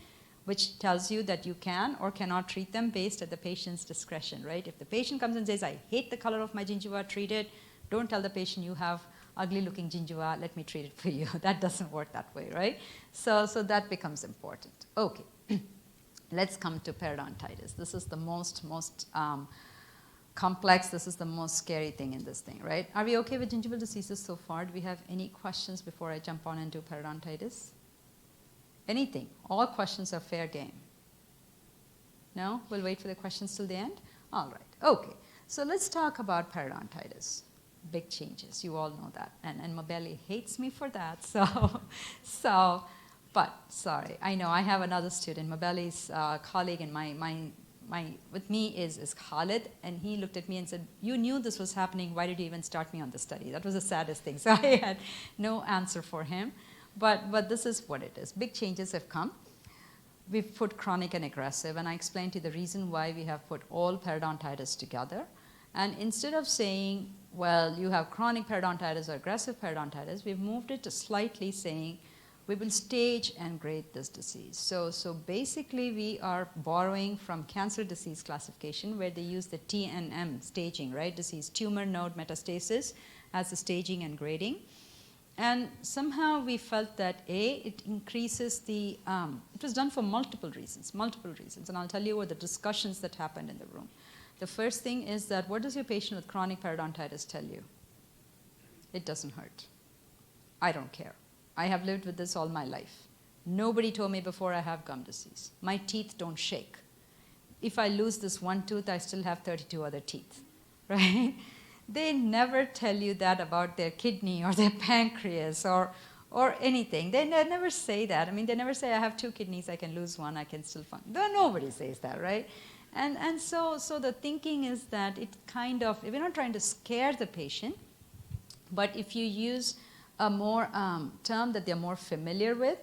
which tells you that you can or cannot treat them based at the patient's discretion, right? If the patient comes and says, I hate the color of my gingiva, treat it. Don't tell the patient you have ugly-looking gingiva, let me treat it for you. That doesn't work that way, right? So that becomes important. Okay, let's come to periodontitis. This is the most complex. This is the most scary thing in this thing, right? Are we okay with gingival diseases so far? Do we have any questions before I jump on into periodontitis? Anything? All questions are fair game. No? We'll wait for the questions till the end? All right. Okay. So let's talk about periodontitis. Big changes. You all know that. And Mabelli hates me for that. But sorry. I know I have another student. Mabelli's colleague and with me is Khalid. And he looked at me and said, you knew this was happening. Why did you even start me on the study? That was the saddest thing. So I had no answer for him. But this is what it is. Big changes have come. We've put chronic and aggressive, and I explained to you the reason why we have put all periodontitis together. And instead of saying, well, you have chronic periodontitis or aggressive periodontitis, we've moved it to slightly saying, we will stage and grade this disease. So basically, we are borrowing from cancer disease classification, where they use the TNM staging, right? Disease, tumor node metastasis, as the staging and grading. And somehow we felt that it increases the, it was done for multiple reasons, and I'll tell you what the discussions that happened in the room. The first thing is that what does your patient with chronic periodontitis tell you? It doesn't hurt. I don't care. I have lived with this all my life. Nobody told me before I have gum disease. My teeth don't shake. If I lose this one tooth, I still have 32 other teeth, right? They never tell you that about their kidney or their pancreas or anything. They never say that. I mean, they never say, I have 2 kidneys, I can lose one, I can still function. Nobody says that, right? And so the thinking is that it kind of, we're not trying to scare the patient, but if you use a more term that they're more familiar with,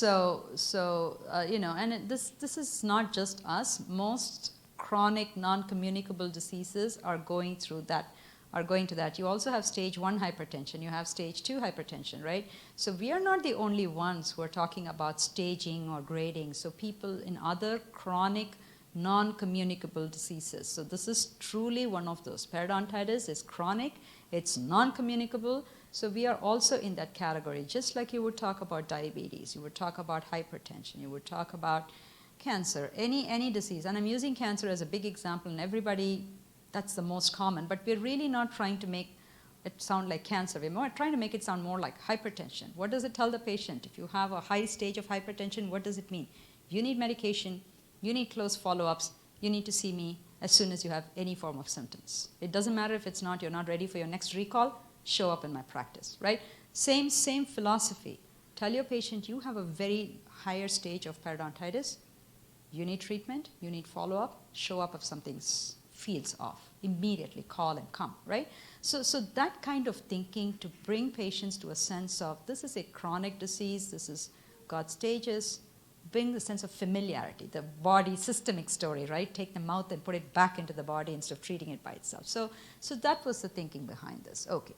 and this is not just us. Most chronic non-communicable diseases are going to that. You also have stage 1 hypertension, you have stage 2 hypertension, right? So we are not the only ones who are talking about staging or grading. So people in other chronic non-communicable diseases. So this is truly one of those. Periodontitis is chronic, it's non-communicable. So we are also in that category. Just like you would talk about diabetes, you would talk about hypertension, you would talk about cancer, any disease. And I'm using cancer as a big example, and everybody, that's the most common, but we're really not trying to make it sound like cancer. We're trying to make it sound more like hypertension. What does it tell the patient? If you have a high stage of hypertension, what does it mean? You need medication, you need close follow-ups, you need to see me as soon as you have any form of symptoms. It doesn't matter if you're not ready for your next recall, show up in my practice, right? Same philosophy. Tell your patient you have a very higher stage of periodontitis, you need treatment, you need follow-up, show up if something feels off. Immediately call and come, right? So that kind of thinking to bring patients to a sense of this is a chronic disease, this has got stages, bring the sense of familiarity, the body systemic story, right? Take the mouth and put it back into the body instead of treating it by itself. So that was the thinking behind this. Okay.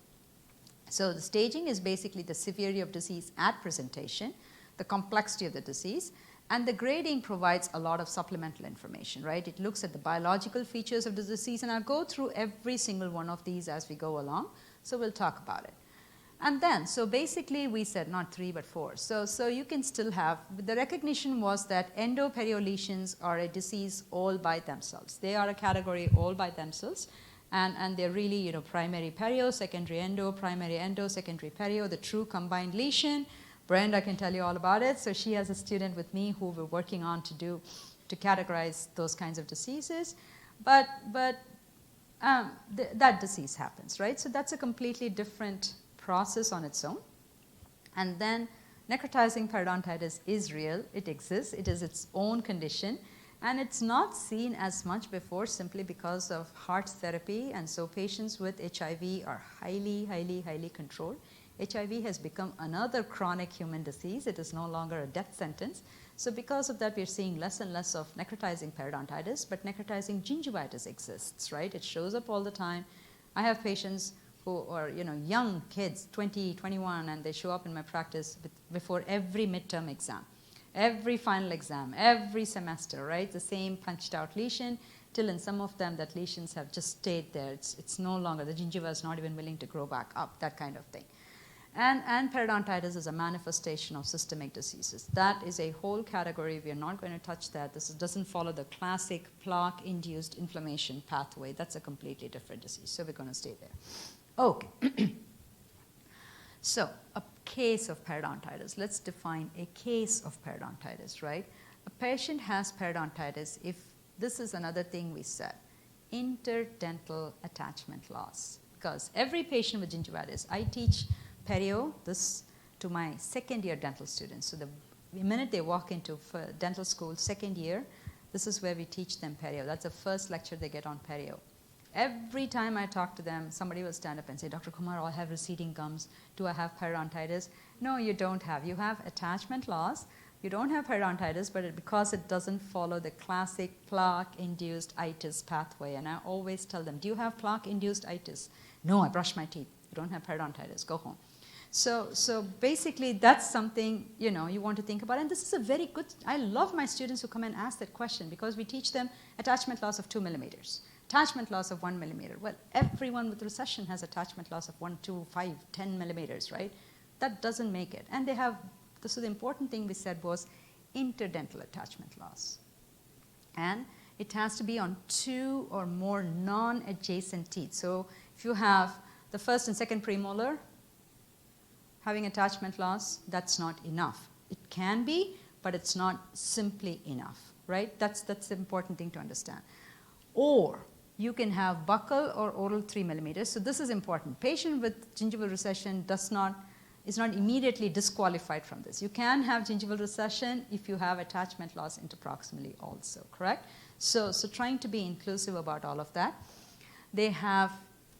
So the staging is basically the severity of disease at presentation, the complexity of the disease, and the grading provides a lot of supplemental information, right? It looks at the biological features of the disease, and I'll go through every single one of these as we go along, so we'll talk about it. And then, so basically we said not 3 but 4. So you can still have, the recognition was that endoperiolesions are a disease all by themselves. They are a category all by themselves. And they're really, primary perio, secondary endo, primary endo, secondary perio, the true combined lesion. Brenda can tell you all about it. So she has a student with me who we're working on to categorize those kinds of diseases. But that disease happens, right? So that's a completely different process on its own. And then necrotizing periodontitis is real. It exists. It is its own condition. And it's not seen as much before simply because of heart therapy. And so patients with HIV are highly, highly, highly controlled. HIV has become another chronic human disease. It is no longer a death sentence. So because of that, we're seeing less and less of necrotizing periodontitis, but necrotizing gingivitis exists, right? It shows up all the time. I have patients who are, young kids, 20, 21, and they show up in my practice before every midterm exam, every final exam, every semester, right? The same punched out lesion, till in some of them that lesions have just stayed there. It's no longer, the gingiva is not even willing to grow back up, that kind of thing. And periodontitis is a manifestation of systemic diseases. That is a whole category. We are not going to touch that. This doesn't follow the classic plaque-induced inflammation pathway. That's a completely different disease. So we're going to stay there. Okay. So a case of periodontitis. Let's define a case of periodontitis, right? A patient has periodontitis if this is another thing we said, interdental attachment loss. Because every patient with gingivitis, I teach perio, this to my second year dental students. So the minute they walk into dental school, second year, this is where we teach them perio. That's the first lecture they get on perio. Every time I talk to them, somebody will stand up and say, Dr. Kumar, I have receding gums. Do I have periodontitis? No, you don't have. You have attachment loss. You don't have periodontitis, but because it doesn't follow the classic plaque-induced itis pathway. And I always tell them, do you have plaque-induced itis? No, I brush my teeth. You don't have periodontitis. Go home. So basically, that's something, you want to think about. And this is a very good, I love my students who come and ask that question because we teach them attachment loss of 2 millimeters, attachment loss of 1 millimeter. Well, everyone with recession has attachment loss of 1, 2, 5, 10 millimeters, right? That doesn't make it. And they have, so the important thing we said was interdental attachment loss. And it has to be on 2 or more non-adjacent teeth. So if you have the first and second premolar, having attachment loss, that's not enough. It can be, but it's not simply enough, right? That's the important thing to understand. Or you can have buccal or oral 3 millimeters. So this is important. Patient with gingival recession is not immediately disqualified from this. You can have gingival recession if you have attachment loss interproximally also, correct? So trying to be inclusive about all of that. They have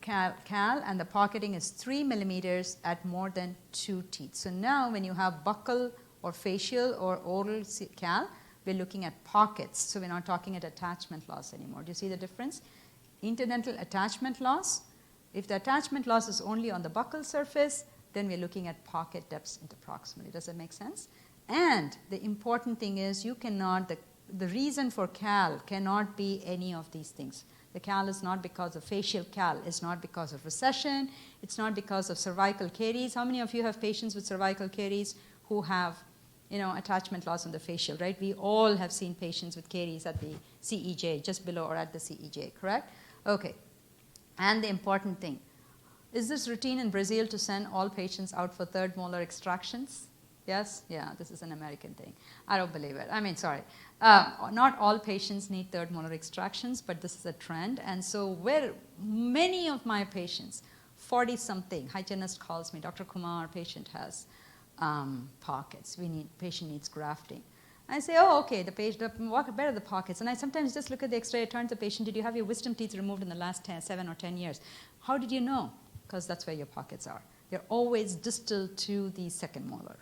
cal, and the pocketing is 3 millimeters at more than 2 teeth. So now when you have buccal or facial or oral cal, we're looking at pockets. So we're not talking at attachment loss anymore. Do you see the difference? Interdental attachment loss. If the attachment loss is only on the buccal surface, then we're looking at pocket depths interproximally. Does that make sense? And the important thing is you cannot, the reason for cal cannot be any of these things. The cal is not because of facial cal. It's not because of recession. It's not because of cervical caries. How many of you have patients with cervical caries who have, attachment loss on the facial, right? We all have seen patients with caries at the CEJ, just below or at the CEJ, correct? Okay. And the important thing, is this routine in Brazil to send all patients out for third molar extractions? Yes? Yeah, this is an American thing. I don't believe it. I mean, sorry. Not all patients need third molar extractions, but this is a trend. And so where many of my patients, 40-something, hygienist calls me, Dr. Kumar, patient has pockets. Patient needs grafting. I say, oh, okay, what better the pockets? And I sometimes just look at the x-ray, I turn to the patient, did you have your wisdom teeth removed in the last 7 or 10 years? How did you know? Because that's where your pockets are. They're always distal to the second molar,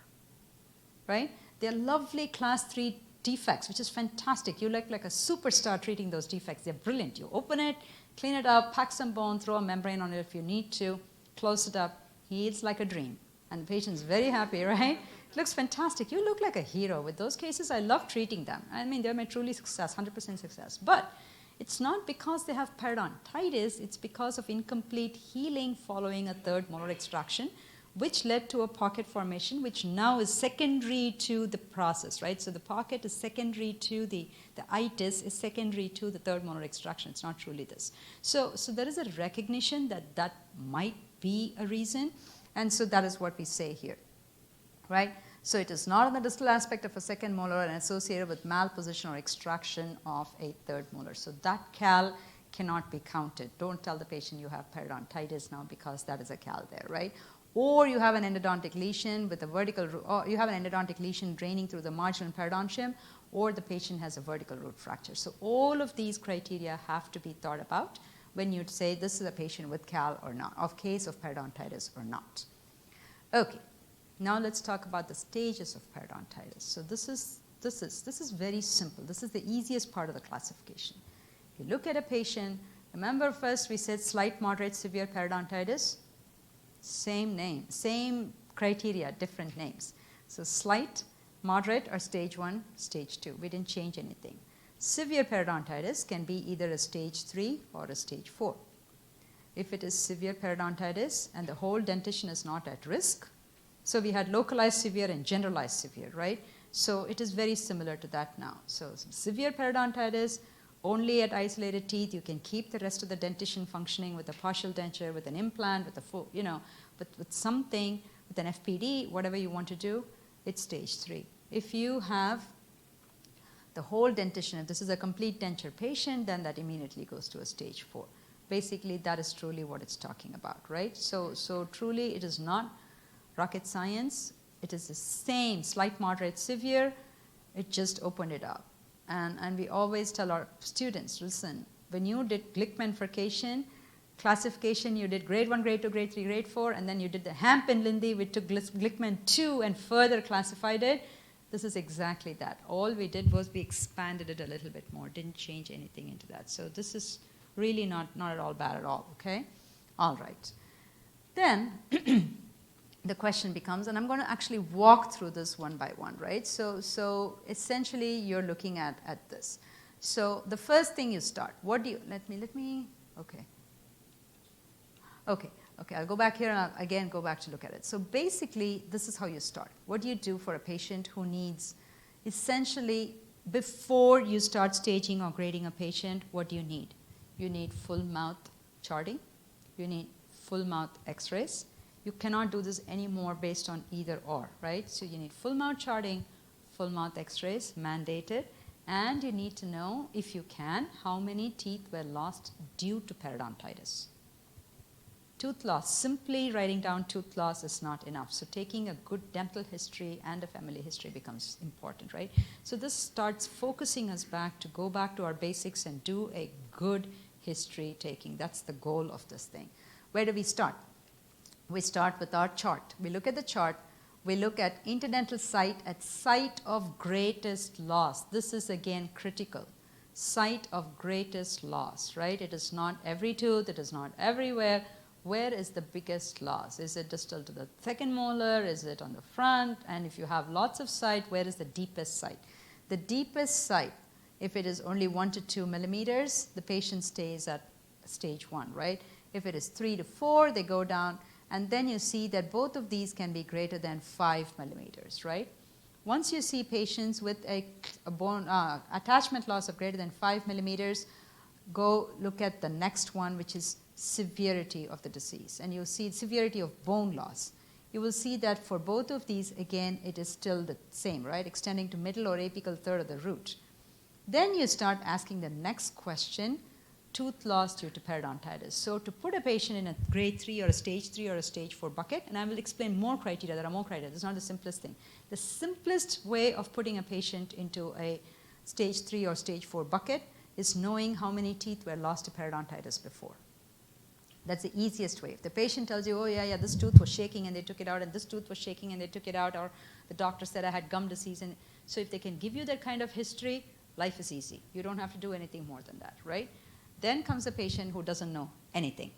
right? They're lovely class 3 defects, which is fantastic. You look like a superstar treating those defects. They're brilliant. You open it, clean it up, pack some bone, throw a membrane on it if you need to, close it up, heals like a dream. And the patient's very happy, right? It looks fantastic. You look like a hero. With those cases, I love treating them. I mean, they're my truly success, 100% success. But it's not because they have periodontitis. It's because of incomplete healing following a third molar extraction, which led to a pocket formation, which now is secondary to the process, right? So the pocket is secondary to the itis is secondary to the third molar extraction. It's not truly this. So there is a recognition that that might be a reason, and so that is what we say here, right? So it is not on the distal aspect of a second molar and associated with malposition or extraction of a third molar. So that cal cannot be counted. Don't tell the patient you have periodontitis now because that is a cal there, right? Or you have an endodontic lesion with a vertical root, or you have an endodontic lesion draining through the marginal periodontium, or the patient has a vertical root fracture. So all of these criteria have to be thought about when you say this is a patient with cal or not, of case of periodontitis or not. Okay, now let's talk about the stages of periodontitis. So this is very simple. This is the easiest part of the classification. If you look at a patient, remember first we said slight, moderate, severe periodontitis. Same name, same criteria, different names. So slight, moderate are stage 1, stage 2. We didn't change anything. Severe periodontitis can be either a stage 3 or a stage 4. If it is severe periodontitis and the whole dentition is not at risk, so we had localized severe and generalized severe, right? So it is very similar to that now. So severe periodontitis, only at isolated teeth, you can keep the rest of the dentition functioning with a partial denture, with an implant, with a full, with something, with an FPD, whatever you want to do, it's stage 3. If you have the whole dentition, if this is a complete denture patient, then that immediately goes to a stage 4. Basically, that is truly what it's talking about, right? So truly, it is not rocket science. It is the same, slight, moderate, severe. It just opened it up. And we always tell our students, listen, when you did Glickman-Furcation classification, you did grade 1, grade 2, grade 3, grade 4, and then you did the Hamp and Lindy, we took Glickman 2 and further classified it. This is exactly that. All we did was we expanded it a little bit more, didn't change anything into that. So this is really not at all bad at all, okay? All right. Then the question becomes, and I'm going to actually walk through this one by one, right? So essentially, you're looking at this. So the first thing you start, what do you, let me, okay. I'll go back here and I'll again go back to look at it. So basically, this is how you start. What do you do for a patient who needs, essentially, before you start staging or grading a patient, what do you need? You need full mouth charting. You need full mouth x-rays. You cannot do this anymore based on either or, right? So you need full mouth charting, full mouth x-rays, mandated, and you need to know, if you can, how many teeth were lost due to periodontitis. Tooth loss, simply writing down tooth loss is not enough. So taking a good dental history and a family history becomes important, right? So this starts focusing us back to go back to our basics and do a good history taking. That's the goal of this thing. Where do we start? We start with our chart. We look at the chart. We look at interdental site at site of greatest loss. This is again critical. Site of greatest loss, right? It is not every tooth. It is not everywhere. Where is the biggest loss? Is it distal to the second molar? Is it on the front? And if you have lots of site, where is the deepest site? The deepest site, if it is only 1 to 2 millimeters, the patient stays at stage 1, right? If it is 3 to 4, they go down. And then you see that both of these can be greater than 5 millimeters, right? Once you see patients with a bone attachment loss of greater than 5 millimeters, go look at the next one, which is severity of the disease. And you'll see severity of bone loss. You will see that for both of these, again, it is still the same, right? Extending to middle or apical third of the root. Then you start asking the next question, tooth loss due to periodontitis. So to put a patient in a grade 3 or a stage 3 or a stage 4 bucket, and I will explain more criteria, there are more criteria, this is not the simplest thing. The simplest way of putting a patient into a stage 3 or stage 4 bucket is knowing how many teeth were lost to periodontitis before. That's the easiest way. If the patient tells you, oh yeah, this tooth was shaking and they took it out, and this tooth was shaking and they took it out, or the doctor said I had gum disease, and so if they can give you that kind of history, life is easy. You don't have to do anything more than that, right? Then comes a patient who doesn't know anything,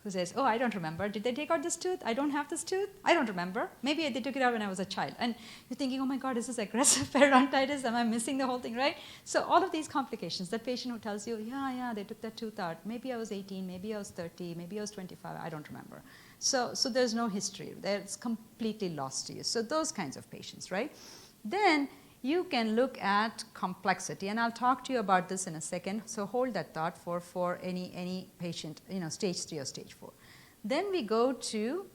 who says, oh, I don't remember. Did they take out this tooth? I don't have this tooth. I don't remember. Maybe they took it out when I was a child. And you're thinking, oh my God, is this aggressive periodontitis? Am I missing the whole thing, right? So all of these complications, that patient who tells you, yeah, they took that tooth out. Maybe I was 18, maybe I was 30, maybe I was 25, I don't remember. So there's no history. It's completely lost to you. So those kinds of patients, right? Then you can look at complexity, and I'll talk to you about this in a second. So hold that thought for any patient, stage 3 or stage 4. Then we go to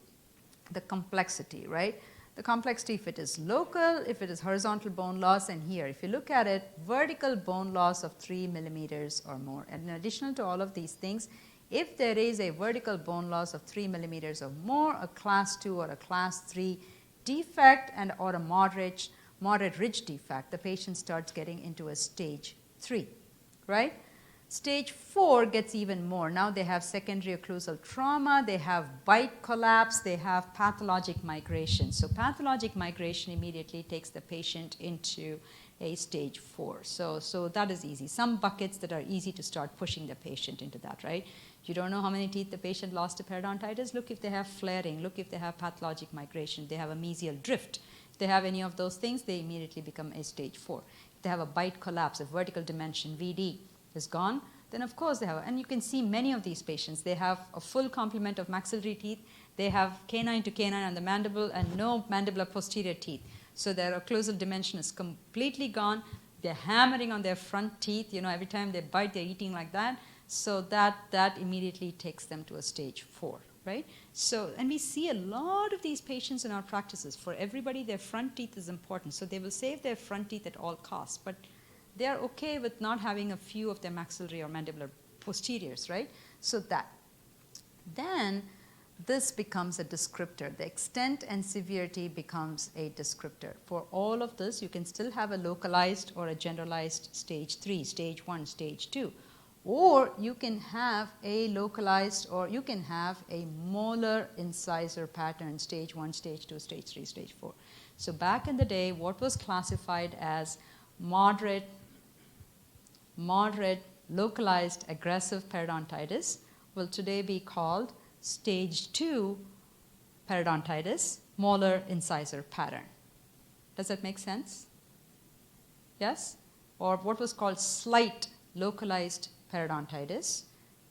the complexity, right? The complexity, if it is local, if it is horizontal bone loss, and here, if you look at it, vertical bone loss of 3 millimeters or more. And in addition to all of these things, if there is a vertical bone loss of 3 millimeters or more, a class 2 or a class 3 defect and or a moderate ridge defect, the patient starts getting into a stage 3, right? Stage 4 gets even more. Now they have secondary occlusal trauma, they have bite collapse, they have pathologic migration. So pathologic migration immediately takes the patient into a stage 4. So that is easy. Some buckets that are easy to start pushing the patient into that, right? You don't know how many teeth the patient lost to periodontitis. Look if they have flaring. Look if they have pathologic migration. They have a mesial drift. If they have any of those things, they immediately become a stage 4. If they have a bite collapse, a vertical dimension, VD, is gone, then of course they have, and you can see many of these patients, they have a full complement of maxillary teeth, they have canine to canine on the mandible and no mandibular posterior teeth. So their occlusal dimension is completely gone. They're hammering on their front teeth, every time they bite, they're eating like that. So that immediately takes them to a stage 4, right? So, and we see a lot of these patients in our practices. For everybody, their front teeth is important. So they will save their front teeth at all costs, but they are okay with not having a few of their maxillary or mandibular posteriors, right? So that. Then this becomes a descriptor. The extent and severity becomes a descriptor. For all of this, you can still have a localized or a generalized stage 3, stage 1, stage 2. Or you can have a localized or you can have a molar incisor pattern, stage 1, stage 2, stage 3, stage 4. So back in the day, what was classified as moderate, localized, aggressive periodontitis will today be called stage 2 periodontitis, molar incisor pattern. Does that make sense? Yes? Or what was called slight localized periodontitis,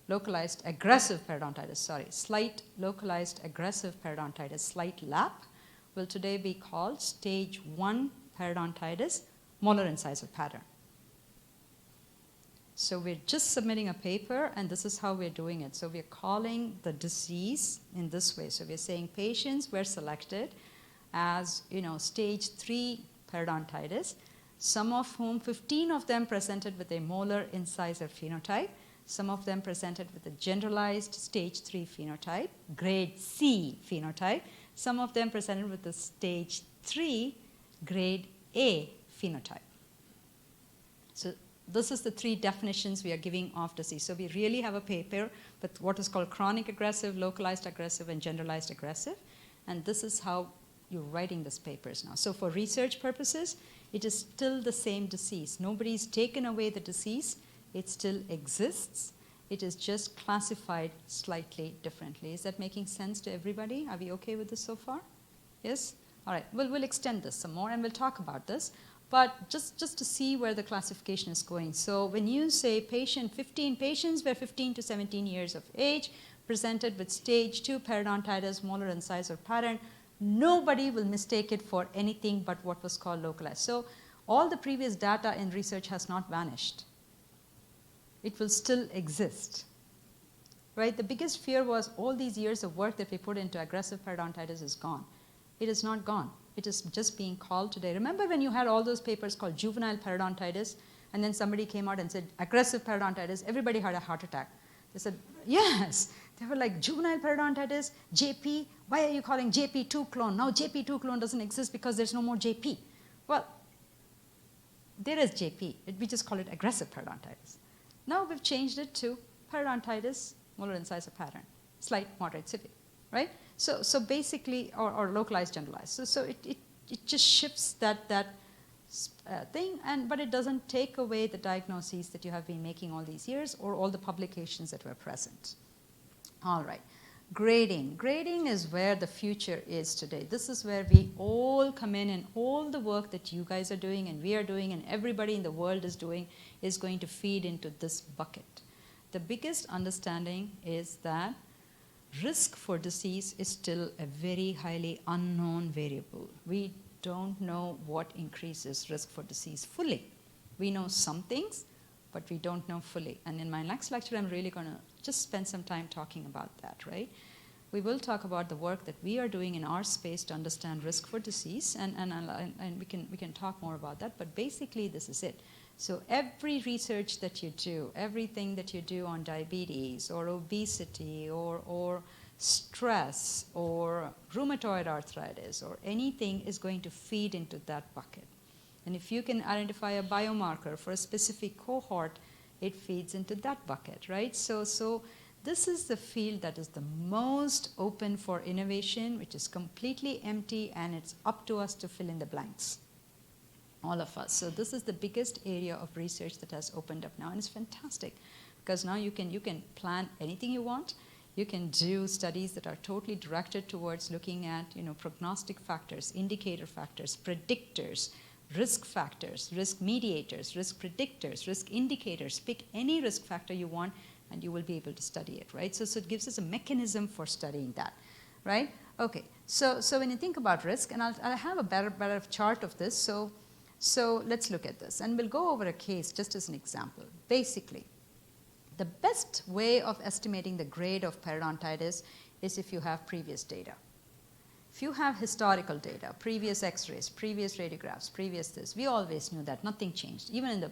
localized aggressive periodontitis, slight localized aggressive periodontitis, slight lap, will today be called stage 1 periodontitis, molar incisor pattern. So we're just submitting a paper, and this is how we're doing it. So we're calling the disease in this way. So we're saying patients were selected as, stage 3 periodontitis, some of whom, 15 of them presented with a molar incisor phenotype, some of them presented with a generalized stage 3 phenotype, grade C phenotype, some of them presented with a stage 3 grade A phenotype. So this is the 3 definitions we are giving of disease. So we really have a paper with what is called chronic aggressive, localized aggressive, and generalized aggressive. And this is how you're writing these papers now. So for research purposes, it is still the same disease. Nobody's taken away the disease. It still exists. It is just classified slightly differently. Is that making sense to everybody? Are we okay with this so far? Yes? All right. Well, we'll extend this some more, and we'll talk about this. But just to see where the classification is going. So when you say 15 patients were 15 to 17 years of age, presented with stage 2 periodontitis, molar incisor pattern, nobody will mistake it for anything but what was called localized. So all the previous data in research has not vanished. It will still exist, right? The biggest fear was all these years of work that we put into aggressive periodontitis is gone. It is not gone. It is just being called today. Remember when you had all those papers called juvenile periodontitis, and then somebody came out and said aggressive periodontitis, everybody had a heart attack. They said, yes. They were like, juvenile periodontitis, JP, why are you calling JP2 clone? Now JP2 clone doesn't exist because there's no more JP. Well, there is JP. We just call it aggressive periodontitis. Now we've changed it to periodontitis, molar incisor pattern, slight, moderate, severe, right? So basically, or localized, generalized. So it just shifts that thing, but it doesn't take away the diagnoses that you have been making all these years or all the publications that were present. All right. Grading. Grading is where the future is today. This is where we all come in, and all the work that you guys are doing and we are doing and everybody in the world is doing is going to feed into this bucket. The biggest understanding is that risk for disease is still a very highly unknown variable. We don't know what increases risk for disease fully. We know some things, but we don't know fully. And in my next lecture, I'm really going to just spend some time talking about that, right? We will talk about the work that we are doing in our space to understand risk for disease, and we can talk more about that, but basically this is it. So every research that you do, everything that you do on diabetes or obesity or stress or rheumatoid arthritis or anything is going to feed into that bucket. And if you can identify a biomarker for a specific cohort, it feeds into that bucket, right? So this is the field that is the most open for innovation, which is completely empty, and it's up to us to fill in the blanks, all of us. So this is the biggest area of research that has opened up now, and it's fantastic because now you can plan anything you want. You can do studies that are totally directed towards looking at prognostic factors, indicator factors, predictors, risk factors, risk mediators, risk predictors, risk indicators. Pick any risk factor you want, and you will be able to study it, right? So it gives us a mechanism for studying that, right? Okay, so when you think about risk, and I'll have a better chart of this, so let's look at this, and we'll go over a case just as an example. Basically, the best way of estimating the grade of periodontitis is if you have previous data. If you have historical data, previous x-rays, previous radiographs, previous this, we always knew that, nothing changed. Even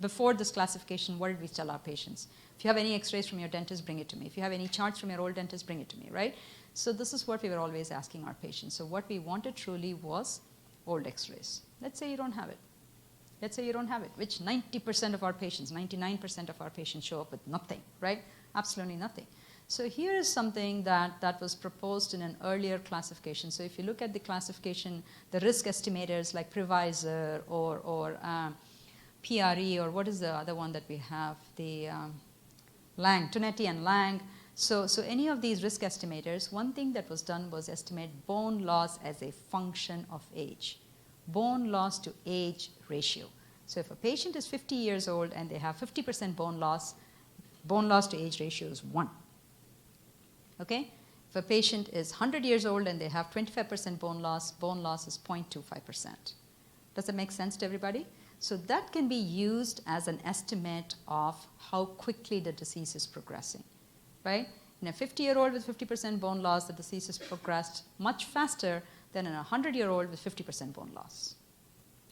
before this classification, what did we tell our patients? If you have any x-rays from your dentist, bring it to me. If you have any charts from your old dentist, bring it to me, right? So this is what we were always asking our patients. So what we wanted truly was old x-rays. Let's say you don't have it. Let's say you don't have it, which 90% of our patients, 99% of our patients show up with nothing, right? Absolutely nothing. So here is something that was proposed in an earlier classification. So if you look at the classification, the risk estimators like Previsor or PRE, or what is the other one that we have? The Lang, Tonetti and Lang. So any of these risk estimators, one thing that was done was estimate bone loss as a function of age. Bone loss to age ratio. So if a patient is 50 years old and they have 50% bone loss to age ratio is 1. Okay? If a patient is 100 years old and they have 25% bone loss is 0.25%. Does that make sense to everybody? So that can be used as an estimate of how quickly the disease is progressing, right? In a 50-year-old with 50% bone loss, the disease has progressed much faster than in a 100-year-old with 50% bone loss,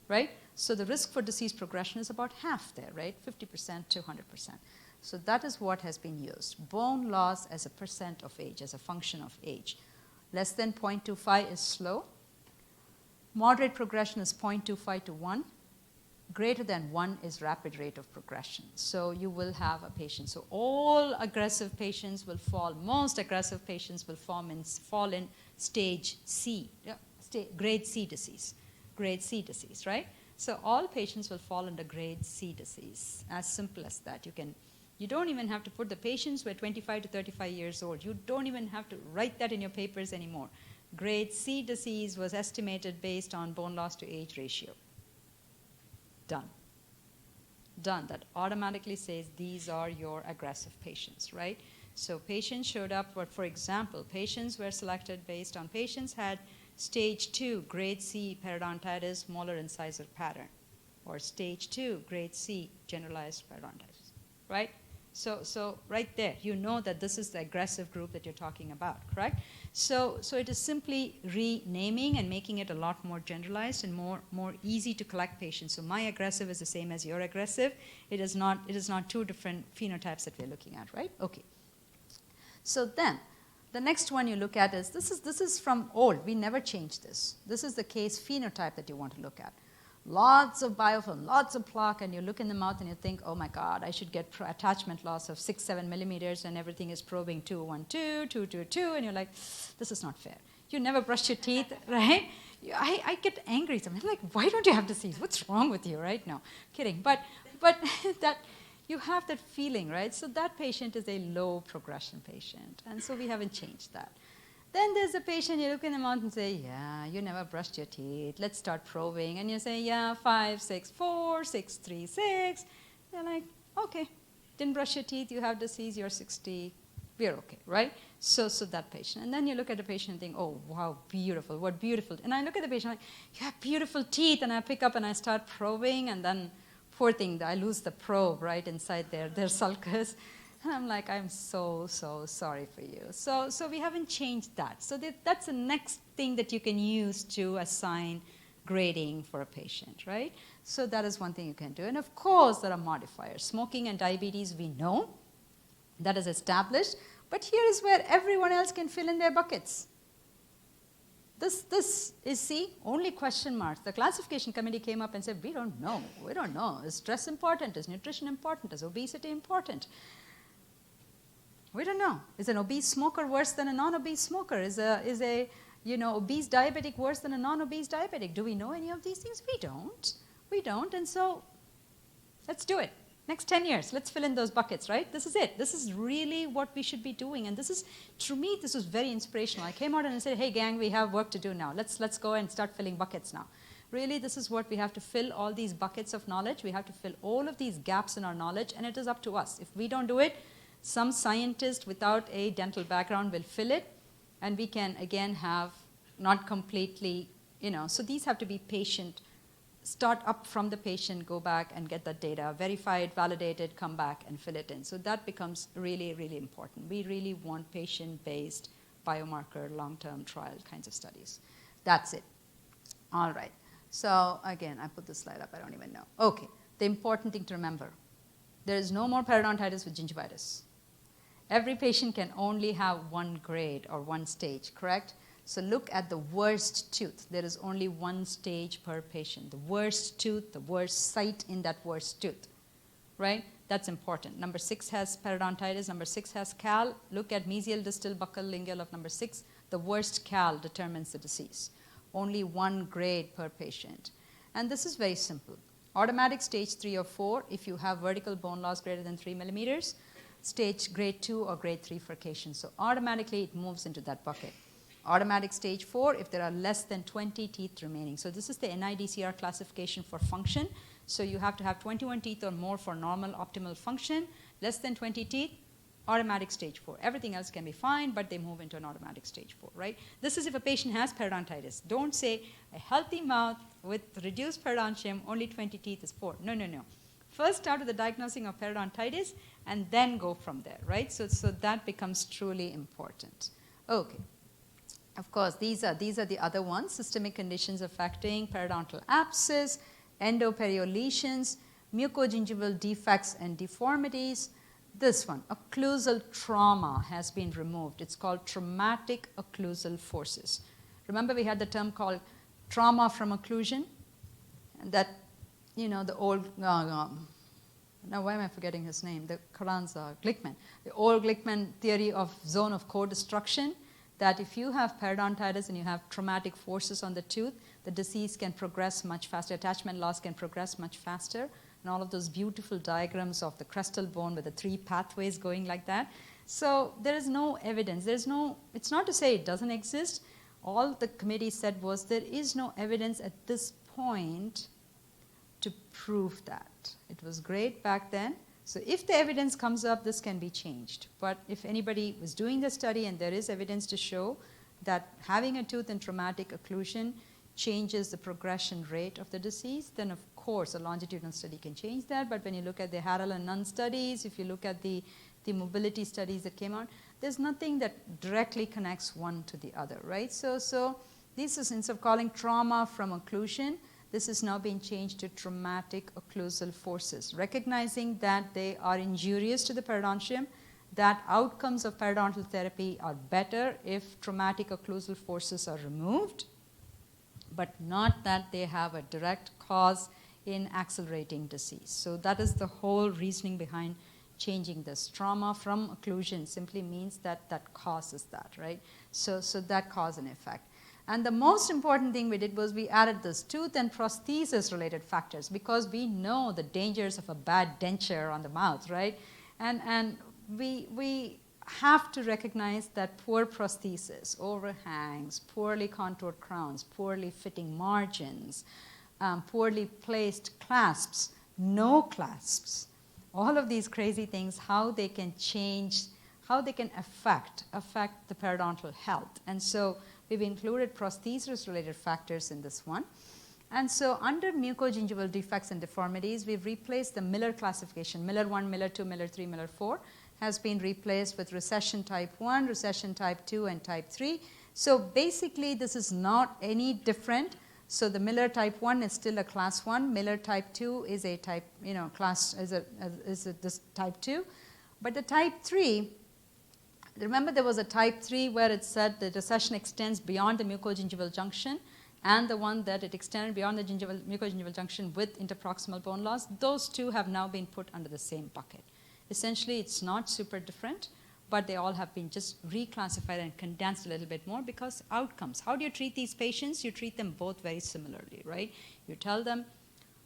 right? So the risk for disease progression is about half there, right? 50% to 100%. So that is what has been used. Bone loss as a percent of age, as a function of age. Less than 0.25 is slow. Moderate progression is 0.25 to 1. Greater than 1 is rapid rate of progression. So you will have a patient. So all aggressive patients will fall. Most aggressive patients will fall in stage C, grade C disease. Grade C disease, right? So all patients will fall under grade C disease. As simple as that. You don't even have to put the patients who are 25 to 35 years old. You don't even have to write that in your papers anymore. Grade C disease was estimated based on bone loss to age ratio. Done. That automatically says these are your aggressive patients, right? So patients showed up, but for example, patients were selected based on patients had stage 2 grade C periodontitis, molar incisor pattern, or stage 2 grade C generalized periodontitis, right? So right there, you know that this is the aggressive group that you're talking about, correct? So it is simply renaming and making it a lot more generalized and more easy to collect patients. So my aggressive is the same as your aggressive. It is not two different phenotypes that we're looking at, right? Okay. So then, the next one you look at is, this is from old. We never changed this. This is the case phenotype that you want to look at. Lots of biofilm, lots of plaque, and you look in the mouth and you think, oh my God, I should get attachment loss of 6-7 millimeters, and everything is probing 212, 222, and you're like, this is not fair. You never brush your teeth, right? I get angry sometimes, like, why don't you have disease? What's wrong with you, right? No, kidding. But that you have that feeling, right? So that patient is a low progression patient, and so we haven't changed that. Then there's a patient, you look in the mouth and say, yeah, you never brushed your teeth. Let's start probing. And you say, yeah, 5, 6, 4, 6, 3, 6. They're like, okay, didn't brush your teeth, you have disease, you're 60, we're okay, right? So that patient. And then you look at the patient and think, oh, wow, beautiful, what beautiful. And I look at the patient, like, you have beautiful teeth. And I pick up and I start probing. And then, poor thing, I lose the probe right inside their sulcus. And I'm like, I'm so sorry for you. So we haven't changed that. So that's the next thing that you can use to assign grading for a patient, right? So that is one thing you can do. And of course, there are modifiers. Smoking and diabetes, we know. That is established. But here is where everyone else can fill in their buckets. This is, see, only question marks. The classification committee came up and said, we don't know. We don't know. Is stress important? Is nutrition important? Is obesity important? We don't know. Is an obese smoker worse than a non-obese smoker? Is a obese diabetic worse than a non-obese diabetic? Do we know any of these things? We don't. We don't. And so let's do it. Next 10 years, let's fill in those buckets, right? This is it. This is really what we should be doing. And this is, to me, this was very inspirational. I came out and I said, hey, gang, we have work to do now. Let's go and start filling buckets now. Really, this is what we have to fill, all these buckets of knowledge. We have to fill all of these gaps in our knowledge, and it is up to us. If we don't do it, some scientist without a dental background will fill it, and we can, again, have not completely, so these have to be patient. Start up from the patient, go back and get that data, verify it, validate it, come back and fill it in. So that becomes really, really important. We really want patient-based biomarker long-term trial kinds of studies. That's it. All right. So again, I put this slide up. I don't even know. Okay. The important thing to remember, there is no more periodontitis with gingivitis. Every patient can only have one grade or one stage, correct? So look at the worst tooth. There is only one stage per patient. The worst tooth, the worst site in that worst tooth, right? That's important. Number 6 has periodontitis. Number 6 has cal. Look at mesial, distal, buccal, lingual of number 6. The worst cal determines the disease. Only one grade per patient. And this is very simple. Automatic stage 3 or 4, if you have vertical bone loss greater than 3 millimeters, stage grade 2 or grade 3 furcation. So automatically it moves into that bucket. Automatic stage 4 if there are less than 20 teeth remaining. So this is the NIDCR classification for function. So you have to have 21 teeth or more for normal optimal function. Less than 20 teeth, automatic stage 4. Everything else can be fine, but they move into an automatic stage 4, right? This is if a patient has periodontitis. Don't say a healthy mouth with reduced periodontium, only 20 teeth is 4. No, no, no. First start with the diagnosing of periodontitis and then go from there, right? So that becomes truly important. Okay. Of course, these are the other ones, systemic conditions affecting periodontal abscess, endoperial lesions, mucogingival defects and deformities. This one, occlusal trauma has been removed. It's called traumatic occlusal forces. Remember we had the term called trauma from occlusion? And that, the old, now why am I forgetting his name? The Carranza, Glickman. The old Glickman theory of zone of co-destruction, that if you have periodontitis and you have traumatic forces on the tooth, the disease can progress much faster, attachment loss can progress much faster, and all of those beautiful diagrams of the crestal bone with the 3 pathways going like that. So there is no evidence. It's not to say it doesn't exist. All the committee said was there is no evidence at this point to prove that. It was great back then. So if the evidence comes up, this can be changed. But if anybody was doing the study and there is evidence to show that having a tooth in traumatic occlusion changes the progression rate of the disease, then of course a longitudinal study can change that. But when you look at the Harrell and Nunn studies, if you look at the mobility studies that came out, there's nothing that directly connects one to the other, right? So this is, instead of calling trauma from occlusion, this is now being changed to traumatic occlusal forces, recognizing that they are injurious to the periodontium, that outcomes of periodontal therapy are better if traumatic occlusal forces are removed, but not that they have a direct cause in accelerating disease. So that is the whole reasoning behind changing this. Trauma from occlusion simply means that causes that, right? So that cause and effect. And the most important thing we did was we added this tooth and prosthesis related factors, because we know the dangers of a bad denture on the mouth, right? And we have to recognize that poor prosthesis, overhangs, poorly contoured crowns, poorly fitting margins, poorly placed clasps, no clasps, all of these crazy things, how they can change how they can affect the periodontal health. And so we've included prosthesis-related factors in this one. And so under mucogingival defects and deformities, we've replaced the Miller classification. Miller 1, Miller 2, Miller 3, Miller 4 has been replaced with recession type 1, recession type 2, and type 3. So basically, this is not any different. So the Miller type 1 is still a class 1. Miller type 2 is a type, this type 2. But the type 3, remember there was a type 3 where it said the recession extends beyond the mucogingival junction, and the one that it extended beyond the mucogingival junction with interproximal bone loss. Those two have now been put under the same bucket. Essentially, it's not super different, but they all have been just reclassified and condensed a little bit more because outcomes. How do you treat these patients? You treat them both very similarly, right? You tell them,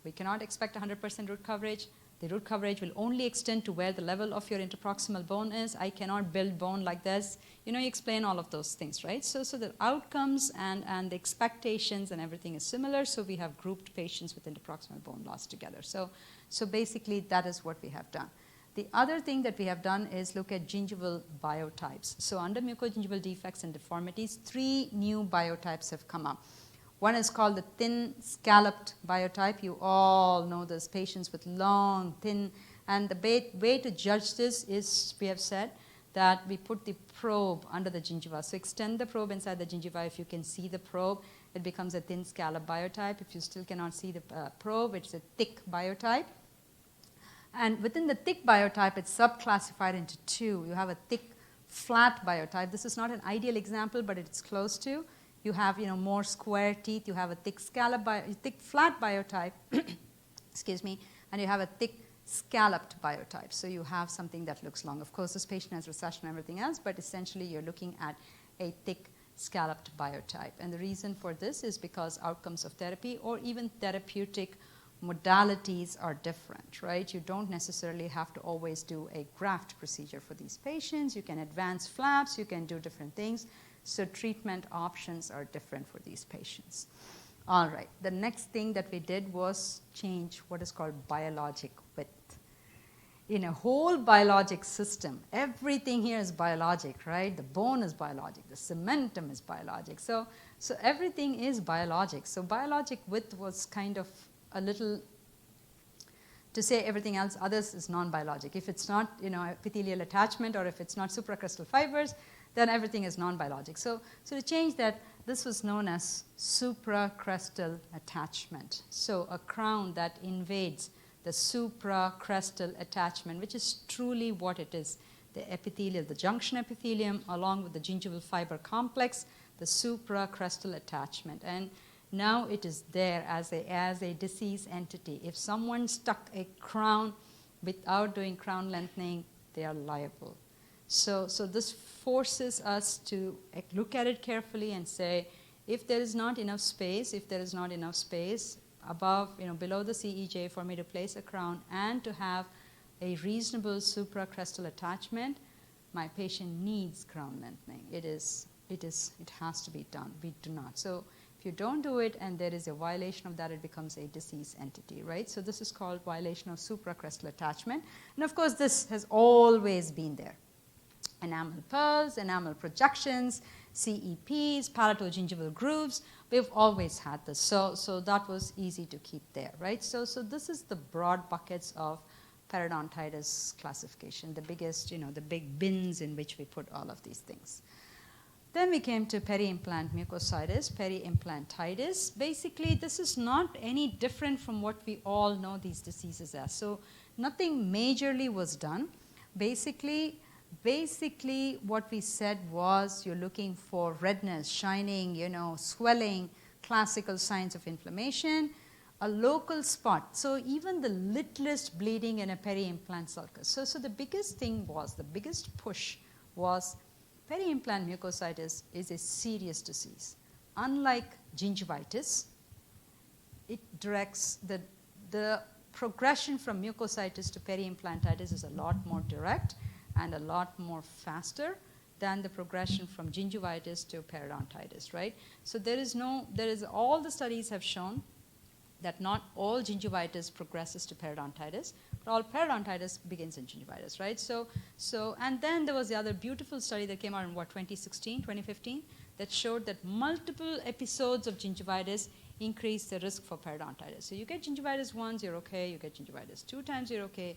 we cannot expect 100% root coverage. The root coverage will only extend to where the level of your interproximal bone is. I cannot build bone like this. You explain all of those things, right? So the outcomes and the expectations and everything is similar. So we have grouped patients with interproximal bone loss together. So basically, that is what we have done. The other thing that we have done is look at gingival biotypes. So under mucogingival defects and deformities, 3 new biotypes have come up. One is called the thin scalloped biotype. You all know this, patients with long, thin, and the way to judge this is, we have said, that we put the probe under the gingiva. So extend the probe inside the gingiva. If you can see the probe, it becomes a thin scallop biotype. If you still cannot see the probe, it's a thick biotype. And within the thick biotype, it's subclassified into 2. You have a thick flat biotype. This is not an ideal example, but it's close to. You have more square teeth. You have a thick thick flat biotype, excuse me, and you have a thick scalloped biotype. So you have something that looks long. Of course, this patient has recession and everything else, but essentially you're looking at a thick scalloped biotype. And the reason for this is because outcomes of therapy or even therapeutic modalities are different, right? You don't necessarily have to always do a graft procedure for these patients. You can advance flaps. You can do different things. So treatment options are different for these patients. All right. The next thing that we did was change what is called biologic width. In a whole biologic system, everything here is biologic, right? The bone is biologic. The cementum is biologic. So everything is biologic. So biologic width was kind of a little to say everything else others is non-biologic. If it's not epithelial attachment or if it's not supracrustal fibers, then everything is non-biologic. So to change that, this was known as supracrustal attachment. So a crown that invades the supracrustal attachment, which is truly what it is. The epithelial, the junction epithelium, along with the gingival fiber complex, the supracrustal attachment. And now it is there as a disease entity. If someone stuck a crown without doing crown lengthening, they are liable. So this forces us to look at it carefully and say, if there is not enough space, above, below the CEJ for me to place a crown and to have a reasonable supracrustal attachment, my patient needs crown lengthening. It has to be done. We do not. So if you don't do it and there is a violation of that, it becomes a disease entity, right? So this is called violation of supracrustal attachment. And of course, this has always been there. Enamel pearls, enamel projections, CEPs, palatogingival grooves, we've always had this. So that was easy to keep there, right? So this is the broad buckets of periodontitis classification, the biggest, the big bins in which we put all of these things. Then we came to peri-implant mucositis, peri-implantitis. Basically, this is not any different from what we all know these diseases as. So nothing majorly was done. Basically, what we said was you're looking for redness, shining, swelling, classical signs of inflammation, a local spot. So even the littlest bleeding in a peri-implant sulcus. So the biggest push was peri-implant mucositis is a serious disease. Unlike gingivitis, it directs the progression from mucositis to peri-implantitis is a lot more direct and a lot more faster than the progression from gingivitis to periodontitis, right? So all the studies have shown that not all gingivitis progresses to periodontitis, but all periodontitis begins in gingivitis, right? And then there was the other beautiful study that came out in 2016, 2015, that showed that multiple episodes of gingivitis increase the risk for periodontitis. So you get gingivitis once, you're okay. You get gingivitis 2 times, you're okay.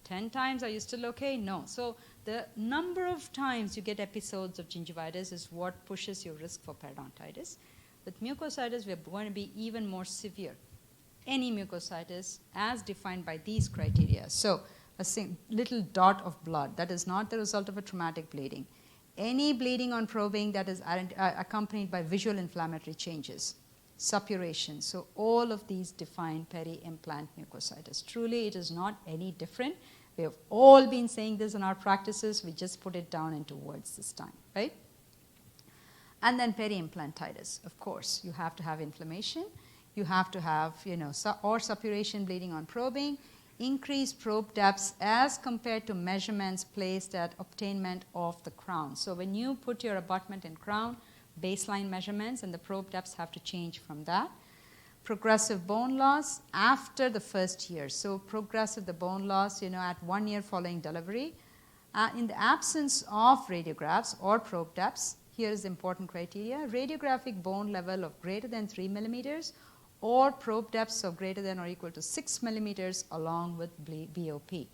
10 times, are you still okay? No. So the number of times you get episodes of gingivitis is what pushes your risk for periodontitis. With mucositis, we're going to be even more severe. Any mucositis as defined by these criteria. So a little dot of blood, that is not the result of a traumatic bleeding. Any bleeding on probing that is accompanied by visual inflammatory changes. Suppuration. So all of these define peri-implant mucositis. Truly, it is not any different. We have all been saying this in our practices. We just put it down into words this time, right? And then peri-implantitis. Of course, you have to have inflammation. You have to have, or suppuration, bleeding on probing, increased probe depths as compared to measurements placed at obtainment of the crown. So when you put your abutment in crown, baseline measurements and the probe depths have to change from that. Progressive bone loss after the first year. So progressive, the bone loss, at 1 year following delivery. In the absence of radiographs or probe depths, here is the important criteria. Radiographic bone level of greater than 3 millimeters or probe depths of greater than or equal to 6 millimeters along with BOP.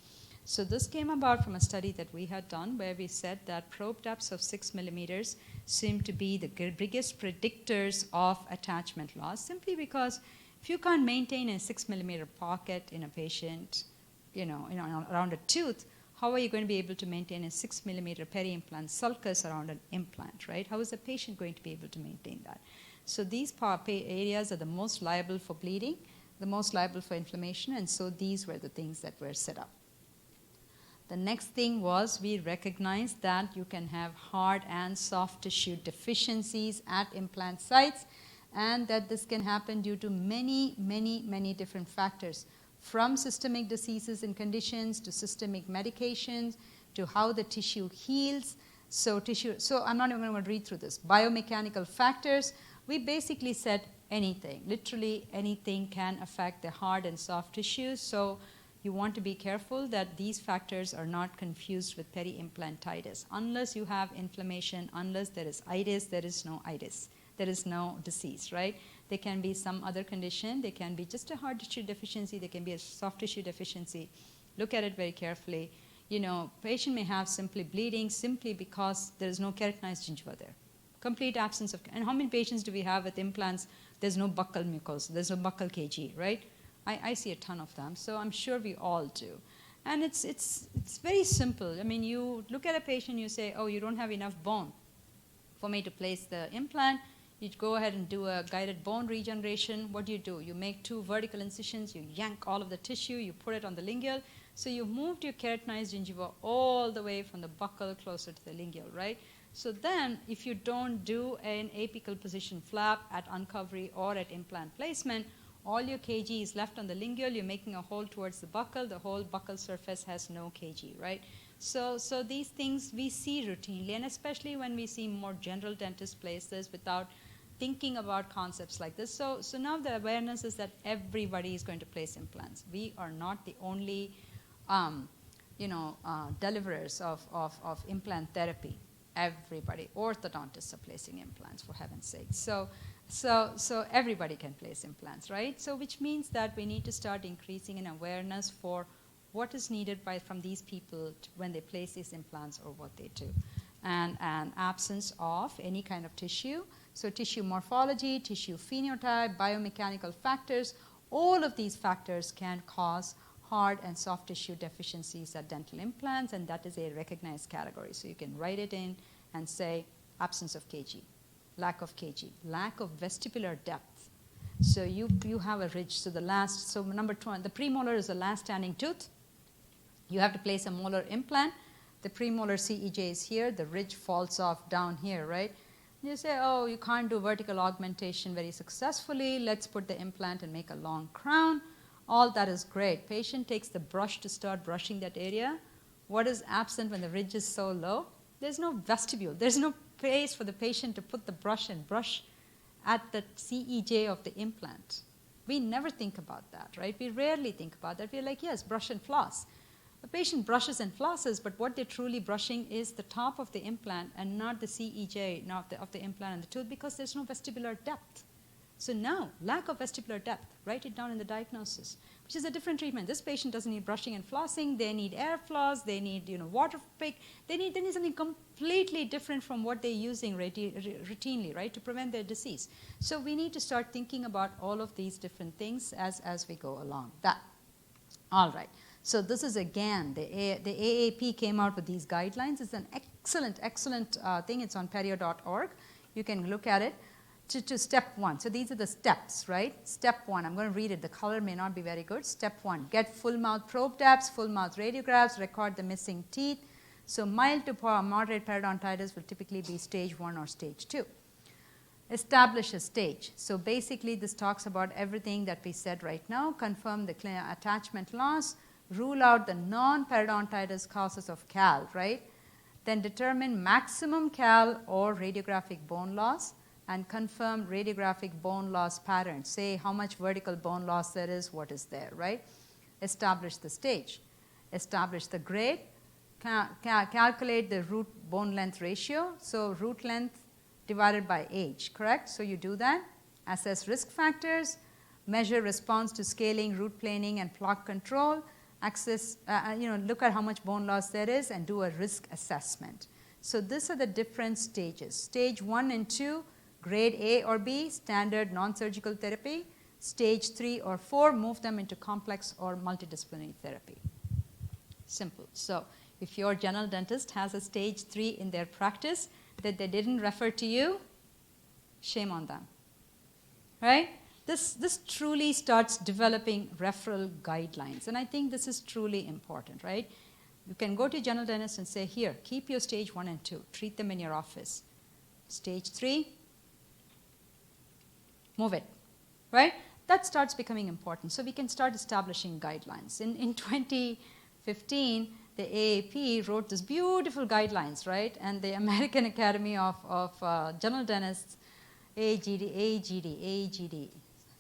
So this came about from a study that we had done where we said that probe depths of 6 millimeters seem to be the biggest predictors of attachment loss, simply because if you can't maintain a 6 millimeter pocket in a patient, around a tooth, how are you going to be able to maintain a 6 millimeter peri-implant sulcus around an implant, right? How is the patient going to be able to maintain that? So these areas are the most liable for bleeding, the most liable for inflammation, and so these were the things that were set up. The next thing was we recognized that you can have hard and soft tissue deficiencies at implant sites, and that this can happen due to many, many, many different factors, from systemic diseases and conditions to systemic medications to how the tissue heals. So I'm not even going to read through this. Biomechanical factors, we basically said anything, literally anything can affect the hard and soft tissues. So you want to be careful that these factors are not confused with peri-implantitis. Unless you have inflammation, unless there is itis, there is no itis. There is no disease, right? There can be some other condition. There can be just a hard tissue deficiency. There can be a soft tissue deficiency. Look at it very carefully. Patient may have simply bleeding simply because there is no keratinized gingiva there. Complete absence of, and how many patients do we have with implants? There's no buccal mucosa. There's no buccal KG, right? I see a ton of them, so I'm sure we all do. And it's very simple. I mean, you look at a patient, you say, oh, you don't have enough bone for me to place the implant. You go ahead and do a guided bone regeneration. What do? You make 2 vertical incisions, you yank all of the tissue, you put it on the lingual. So you've moved your keratinized gingiva all the way from the buccal closer to the lingual, right? So then, if you don't do an apical position flap at uncovery or at implant placement, all your KG is left on the lingual, you're making a hole towards the buccal, the whole buccal surface has no KG, right? So these things we see routinely, and especially when we see more general dentists place this without thinking about concepts like this. So now the awareness is that everybody is going to place implants. We are not the only deliverers of implant therapy. Everybody, orthodontists are placing implants, for heaven's sake. So everybody can place implants, right? So which means that we need to start increasing an awareness for what is needed from these people when they place these implants or what they do. And an absence of any kind of tissue. So tissue morphology, tissue phenotype, biomechanical factors, all of these factors can cause hard and soft tissue deficiencies at dental implants, and that is a recognized category. So you can write it in and say absence of KG, lack of KG, lack of vestibular depth. So you have a ridge. So number 2, the premolar is the last standing tooth. You have to place a molar implant. The premolar CEJ is here. The ridge falls off down here, right? You say, oh, you can't do vertical augmentation very successfully. Let's put the implant and make a long crown. All that is great. Patient takes the brush to start brushing that area. What is absent when the ridge is so low? There's no vestibule. There's no place for the patient to put the brush and brush at the CEJ of the implant. We never think about that, right? We rarely think about that. We're like, yes, brush and floss. The patient brushes and flosses, but what they're truly brushing is the top of the implant and not the CEJ, not of the implant and the tooth, because there's no vestibular depth. So now, lack of vestibular depth, write it down in the diagnosis, which is a different treatment. This patient doesn't need brushing and flossing. They need air floss. They need, water pick. They need something completely different from what they're using routinely, right, to prevent their disease. So we need to start thinking about all of these different things as we go along. All right. So this is, again, the AAP came out with these guidelines. It's an excellent thing. It's on perio.org. You can look at it. To step 1. So these are the steps, right? Step 1, I'm going to read it. The color may not be very good. Step 1, get full mouth probe taps, full mouth radiographs, record the missing teeth. So mild to moderate periodontitis will typically be stage 1 or stage 2. Establish a stage. So basically this talks about everything that we said right now. Confirm the attachment loss. Rule out the non-periodontitis causes of CAL, right? Then determine maximum CAL or radiographic bone loss. And confirm radiographic bone loss patterns. Say how much vertical bone loss there is, what is there, right? Establish the stage. Establish the grade. Calculate the root bone length ratio. So root length divided by age, correct? So you do that. Assess risk factors. Measure response to scaling, root planing, and plaque control. Look at how much bone loss there is and do a risk assessment. So these are the different stages. Stage 1 and 2. Grade A or B, standard non-surgical therapy. Stage 3 or 4, move them into complex or multidisciplinary therapy. Simple. So if your general dentist has a stage 3 in their practice that they didn't refer to you, shame on them, right? This truly starts developing referral guidelines, and I think this is truly important, right? You can go to general dentist and say, here, keep your stage 1 and 2, treat them in your office. Stage 3, move it, right? That starts becoming important. So we can start establishing guidelines. In 2015, the AAP wrote this beautiful guidelines, right? And the American Academy of General Dentists, AGD,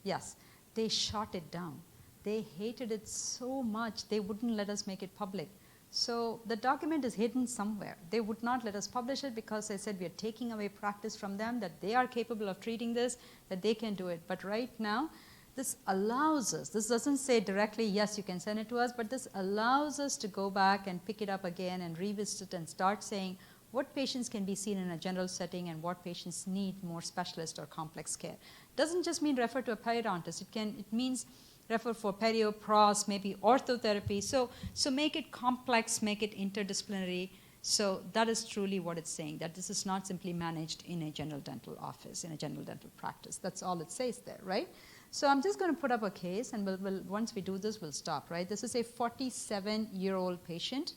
yes, they shot it down. They hated it so much, they wouldn't let us make it public. So the document is hidden somewhere. They would not let us publish it because they said we are taking away practice from them, that they are capable of treating this, that they can do it. But right now, this allows us, this doesn't say directly, yes, you can send it to us, but this allows us to go back and pick it up again and revisit it and start saying what patients can be seen in a general setting and what patients need more specialist or complex care. Doesn't just mean refer to a periodontist. It means refer for perio, pros, maybe orthotherapy. So make it complex, make it interdisciplinary. So that is truly what it's saying, that this is not simply managed in a general dental office, in a general dental practice. That's all it says there, right? So I'm just going to put up a case, and once we do this, we'll stop, right? This is a 47-year-old patient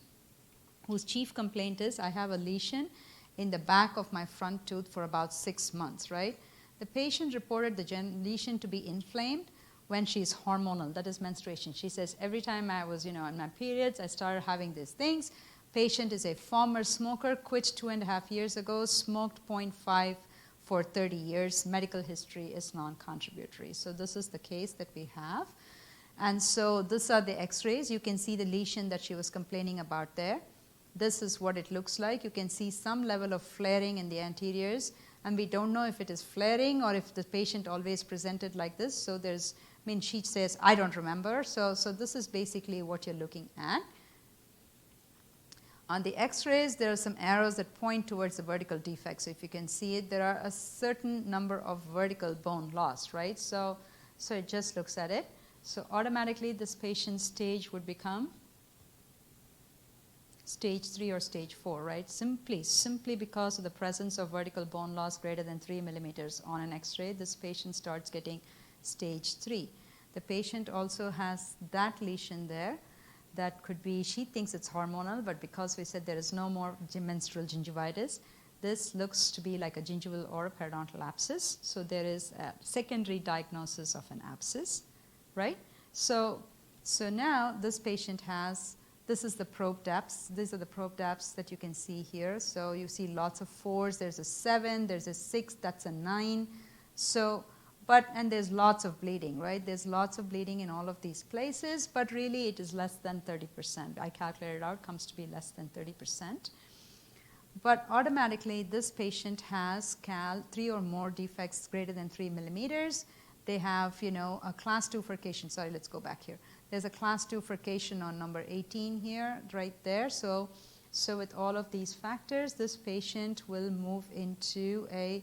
whose chief complaint is, I have a lesion in the back of my front tooth for about 6 months, right? The patient reported the lesion to be inflamed when she's hormonal, that is menstruation. She says, every time I was, in my periods, I started having these things. Patient is a former smoker, quit 2.5 years ago, smoked 0.5 for 30 years. Medical history is non-contributory. So this is the case that we have. And so these are the x-rays. You can see the lesion that she was complaining about there. This is what it looks like. You can see some level of flaring in the anteriors. And we don't know if it is flaring or if the patient always presented like this. So she says, I don't remember. So this is basically what you're looking at. On the x-rays, there are some arrows that point towards the vertical defect. So if you can see it, there are a certain number of vertical bone loss, right? So it just looks at it. So automatically, this patient's stage would become stage 3 or stage 4, right? Simply because of the presence of vertical bone loss greater than 3 millimeters on an x-ray, this patient starts getting stage 3. The patient also has that lesion there. That could be, she thinks it's hormonal, but because we said there is no more menstrual gingivitis, this looks to be like a gingival or a periodontal abscess. So there is a secondary diagnosis of an abscess, right? So now this patient has, this is the probe depths. These are the probe depths that you can see here. So you see lots of 4s. There's a 7. There's a 6. That's a 9. So, And there's lots of bleeding, right? There's lots of bleeding in all of these places, but really it is less than 30%. I calculated out, comes to be less than 30%. But automatically, this patient has 3 or more defects greater than 3 millimeters. They have, a class 2 furcation. Sorry, let's go back here. There's a class 2 furcation on number 18 here, right there. So with all of these factors, this patient will move into a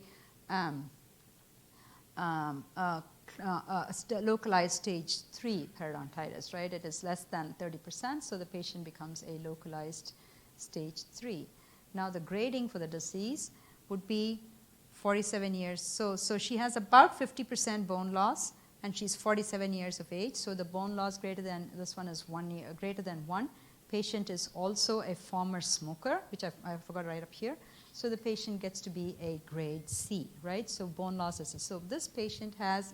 localized stage 3 periodontitis, right? It is less than 30%, so the patient becomes a localized stage 3. Now, the grading for the disease would be 47 years. So she has about 50% bone loss, and she's 47 years of age. So the bone loss greater than, this one is 1 year, greater than 1. Patient is also a former smoker, which I forgot right up here. So the patient gets to be a grade C, right? So bone loss is, so this patient has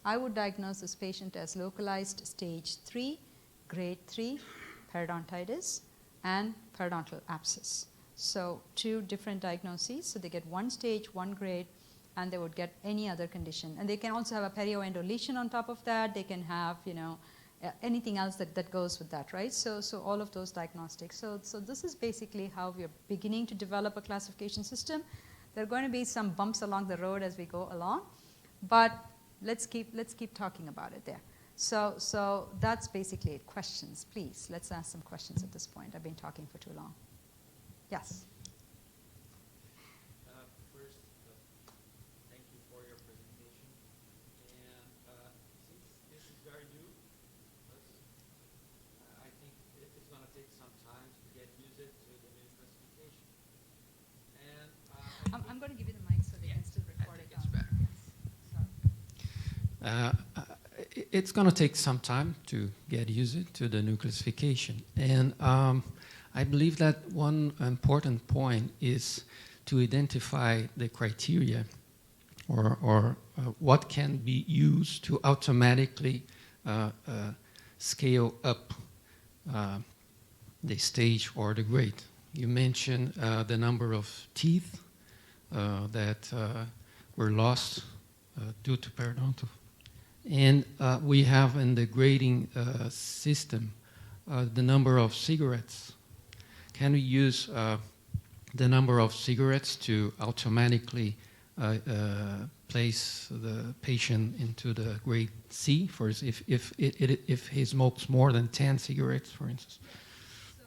I would diagnose this patient as localized stage 3, grade 3 periodontitis and periodontal abscess. So 2 different diagnoses. So they get 1 stage, 1 grade, and they would get any other condition. And they can also have a perioendo lesion on top of that. They can have, anything else that goes with that, right? So all of those diagnostics. So this is basically how we are beginning to develop a classification system. There are going to be some bumps along the road as we go along, but let's keep talking about it there. So that's basically it. Questions, please. Let's ask some questions at this point. I've been talking for too long. Yes. First, thank you for your presentation. And since this is very new, I think it's going to take some time to get used to the new classification. And I'm going to give you the mic so they can still record it. It's better. Yes. It's going to take some time to get used to the new classification. And I believe that one important point is to identify the criteria or what can be used to automatically scale up the stage or the grade. You mentioned the number of teeth that were lost due to periodontal. And we have in the grading system the number of cigarettes. Can we use the number of cigarettes to automatically place the patient into the grade C, for if he smokes more than 10 cigarettes, for instance? So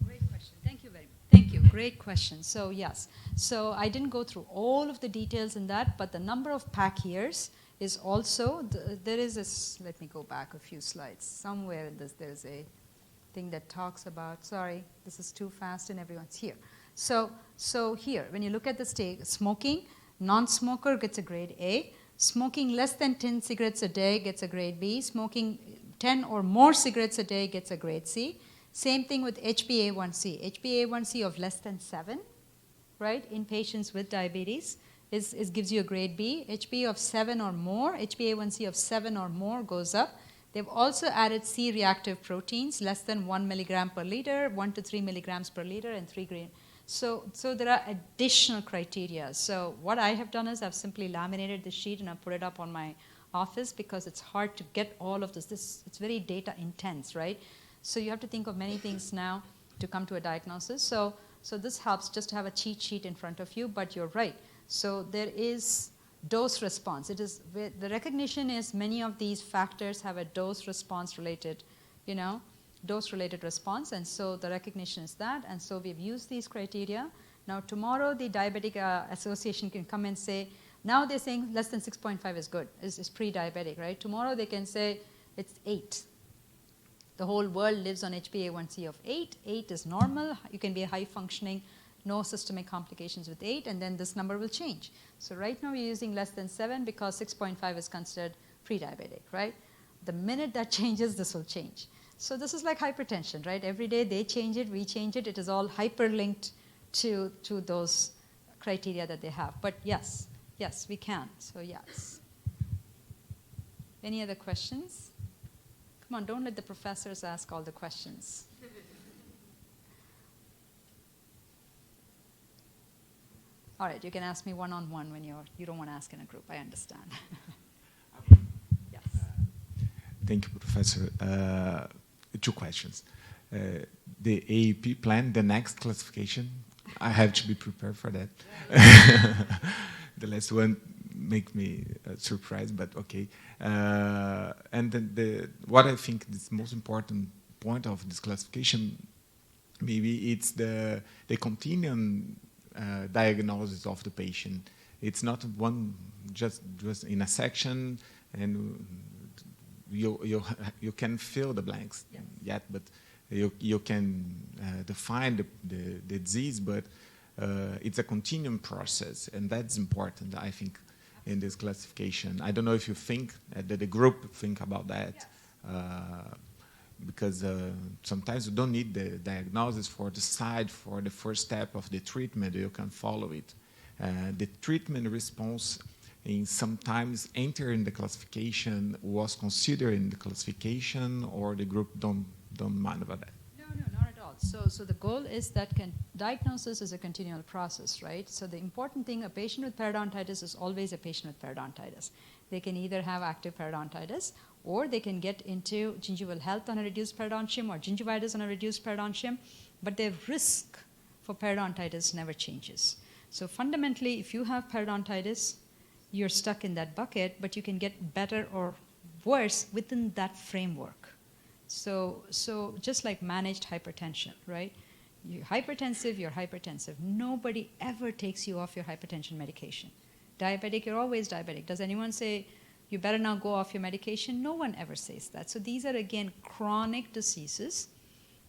great question. Thank you. Great question. So yes. So I didn't go through all of the details in that, but the number of pack years is also, there is this, let me go back a few slides. Somewhere in this, there's a thing that talks about, sorry, this is too fast and everyone's here. So here, when you look at the stage, smoking, non-smoker gets a grade A. Smoking less than 10 cigarettes a day gets a grade B. Smoking 10 or more cigarettes a day gets a grade C. Same thing with HbA1c. HbA1c of less than 7, right, in patients with diabetes gives you a grade B. HbA of 7 or more, HbA1c of 7 or more goes up. They've also added C-reactive proteins, less than 1 milligram per liter, 1 to 3 milligrams per liter, and 3 grams. So there are additional criteria. So what I have done is I've simply laminated the sheet and I've put it up on my office because it's hard to get all of this. It's very data intense, right? So you have to think of many things now to come to a diagnosis. So this helps just to have a cheat sheet in front of you, but you're right. So there is dose response. The recognition is many of these factors have a dose response related, dose-related response, and so the recognition is that, and so we've used these criteria. Now tomorrow the Diabetic Association can come and say, now they're saying less than 6.5 is good, is pre-diabetic, right? Tomorrow they can say it's 8. The whole world lives on HbA1c of 8. 8 is normal. You can be a high-functioning, no systemic complications with 8, and then this number will change. So right now we're using less than 7 because 6.5 is considered pre-diabetic, right? The minute that changes, this will change. So this is like hypertension, right? Every day they change it, we change it. It is all hyperlinked to those criteria that they have. But yes, we can. So yes. Any other questions? Come on, don't let the professors ask all the questions. All right, you can ask me one-on-one when you don't want to ask in a group. I understand. Yes. Thank you, Professor. 2 questions. The AAP plan, the next classification, I have to be prepared for that. The last one make me surprised, but okay. And then what I think is the most important point of this classification, maybe it's the continuum diagnosis of the patient. It's not one just in a section, and you can fill the blanks yet, but you can define the disease, but it's a continuum process, and that's important, I think, in this classification. I don't know if you think that the group think about that, because sometimes you don't need the diagnosis for the first step of the treatment. You can follow it. The treatment response sometimes enter in the classification, was considered in the classification, or the group don't mind about that? No, not at all. So the goal is that diagnosis is a continual process, right? So the important thing, a patient with periodontitis is always a patient with periodontitis. They can either have active periodontitis, or they can get into gingival health on a reduced periodontium or gingivitis on a reduced periodontium, but their risk for periodontitis never changes. So fundamentally, if you have periodontitis, you're stuck in that bucket, but you can get better or worse within that framework. So just like managed hypertension, right? You're hypertensive. Nobody ever takes you off your hypertension medication. Diabetic, you're always diabetic. Does anyone say, you better now go off your medication? No one ever says that. So these are, again, chronic diseases.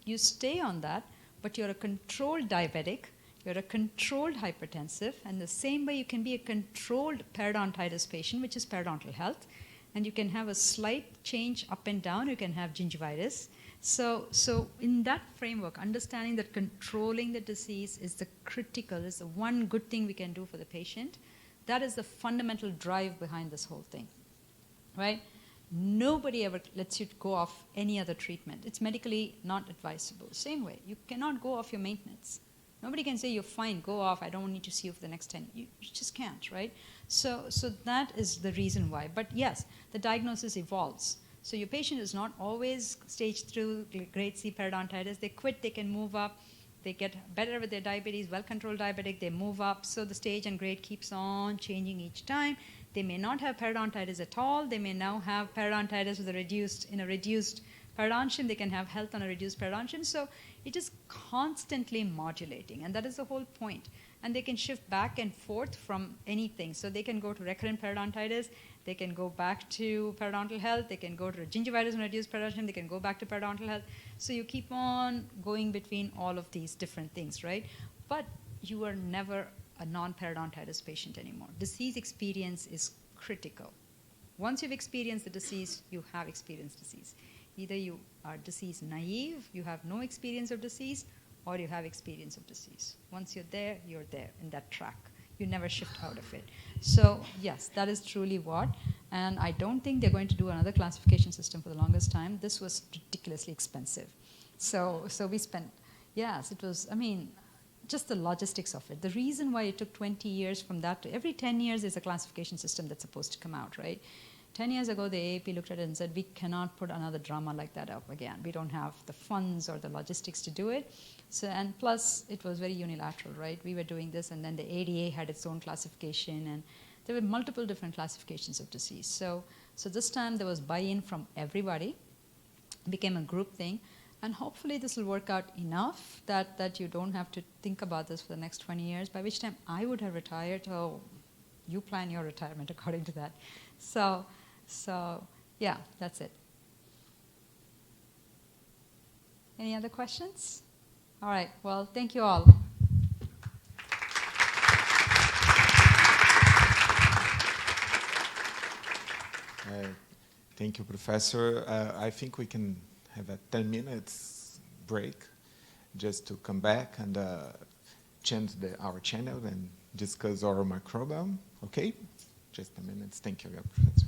You stay on that, but you're a controlled diabetic, you're a controlled hypertensive, and the same way you can be a controlled periodontitis patient, which is periodontal health, and you can have a slight change up and down. You can have gingivitis. So in that framework, understanding that controlling the disease is the one good thing we can do for the patient. That is the fundamental drive behind this whole thing, right? Nobody ever lets you go off any other treatment. It's medically not advisable. Same way, you cannot go off your maintenance. Nobody can say, you're fine, go off, I don't need to see you for the next 10. You just can't, right? So that is the reason why. But yes, the diagnosis evolves. So your patient is not always stage 2 grade C periodontitis. They quit, they can move up. They get better with their diabetes, well-controlled diabetic, they move up. So the stage and grade keeps on changing each time. They may not have periodontitis at all. They may now have periodontitis with a reduced periodontium. They can have health on a reduced periodontium. So it is constantly modulating, and that is the whole point. And they can shift back and forth from anything. So they can go to recurrent periodontitis. They can go back to periodontal health. They can go to gingivitis and reduced periodontium. They can go back to periodontal health. So you keep on going between all of these different things, right? But you are never a non-periodontitis patient anymore. Disease experience is critical. Once you've experienced the disease, you have experienced disease. Either you are disease naive, you have no experience of disease, or you have experience of disease. Once you're there in that track. You never shift out of it. So yes, that is truly what. And I don't think they're going to do another classification system for the longest time. This was ridiculously expensive. So we spent, yes, it was, just the logistics of it. The reason why it took 20 years from that to every 10 years is a classification system that's supposed to come out, right? 10 years ago, the AAP looked at it and said, we cannot put another drama like that up again. We don't have the funds or the logistics to do it. So, and plus, it was very unilateral, right? We were doing this, and then the ADA had its own classification, and there were multiple different classifications of disease. So this time, there was buy-in from everybody. It became a group thing. And hopefully, this will work out enough that you don't have to think about this for the next 20 years, by which time I would have retired. Oh, you plan your retirement according to that. So yeah, that's it. Any other questions? All right, well, thank you all. Thank you, Professor. I think we can have a 10 minutes break just to come back and change our channel and discuss our microbiome. Okay? Just a minute. Thank you, Professor.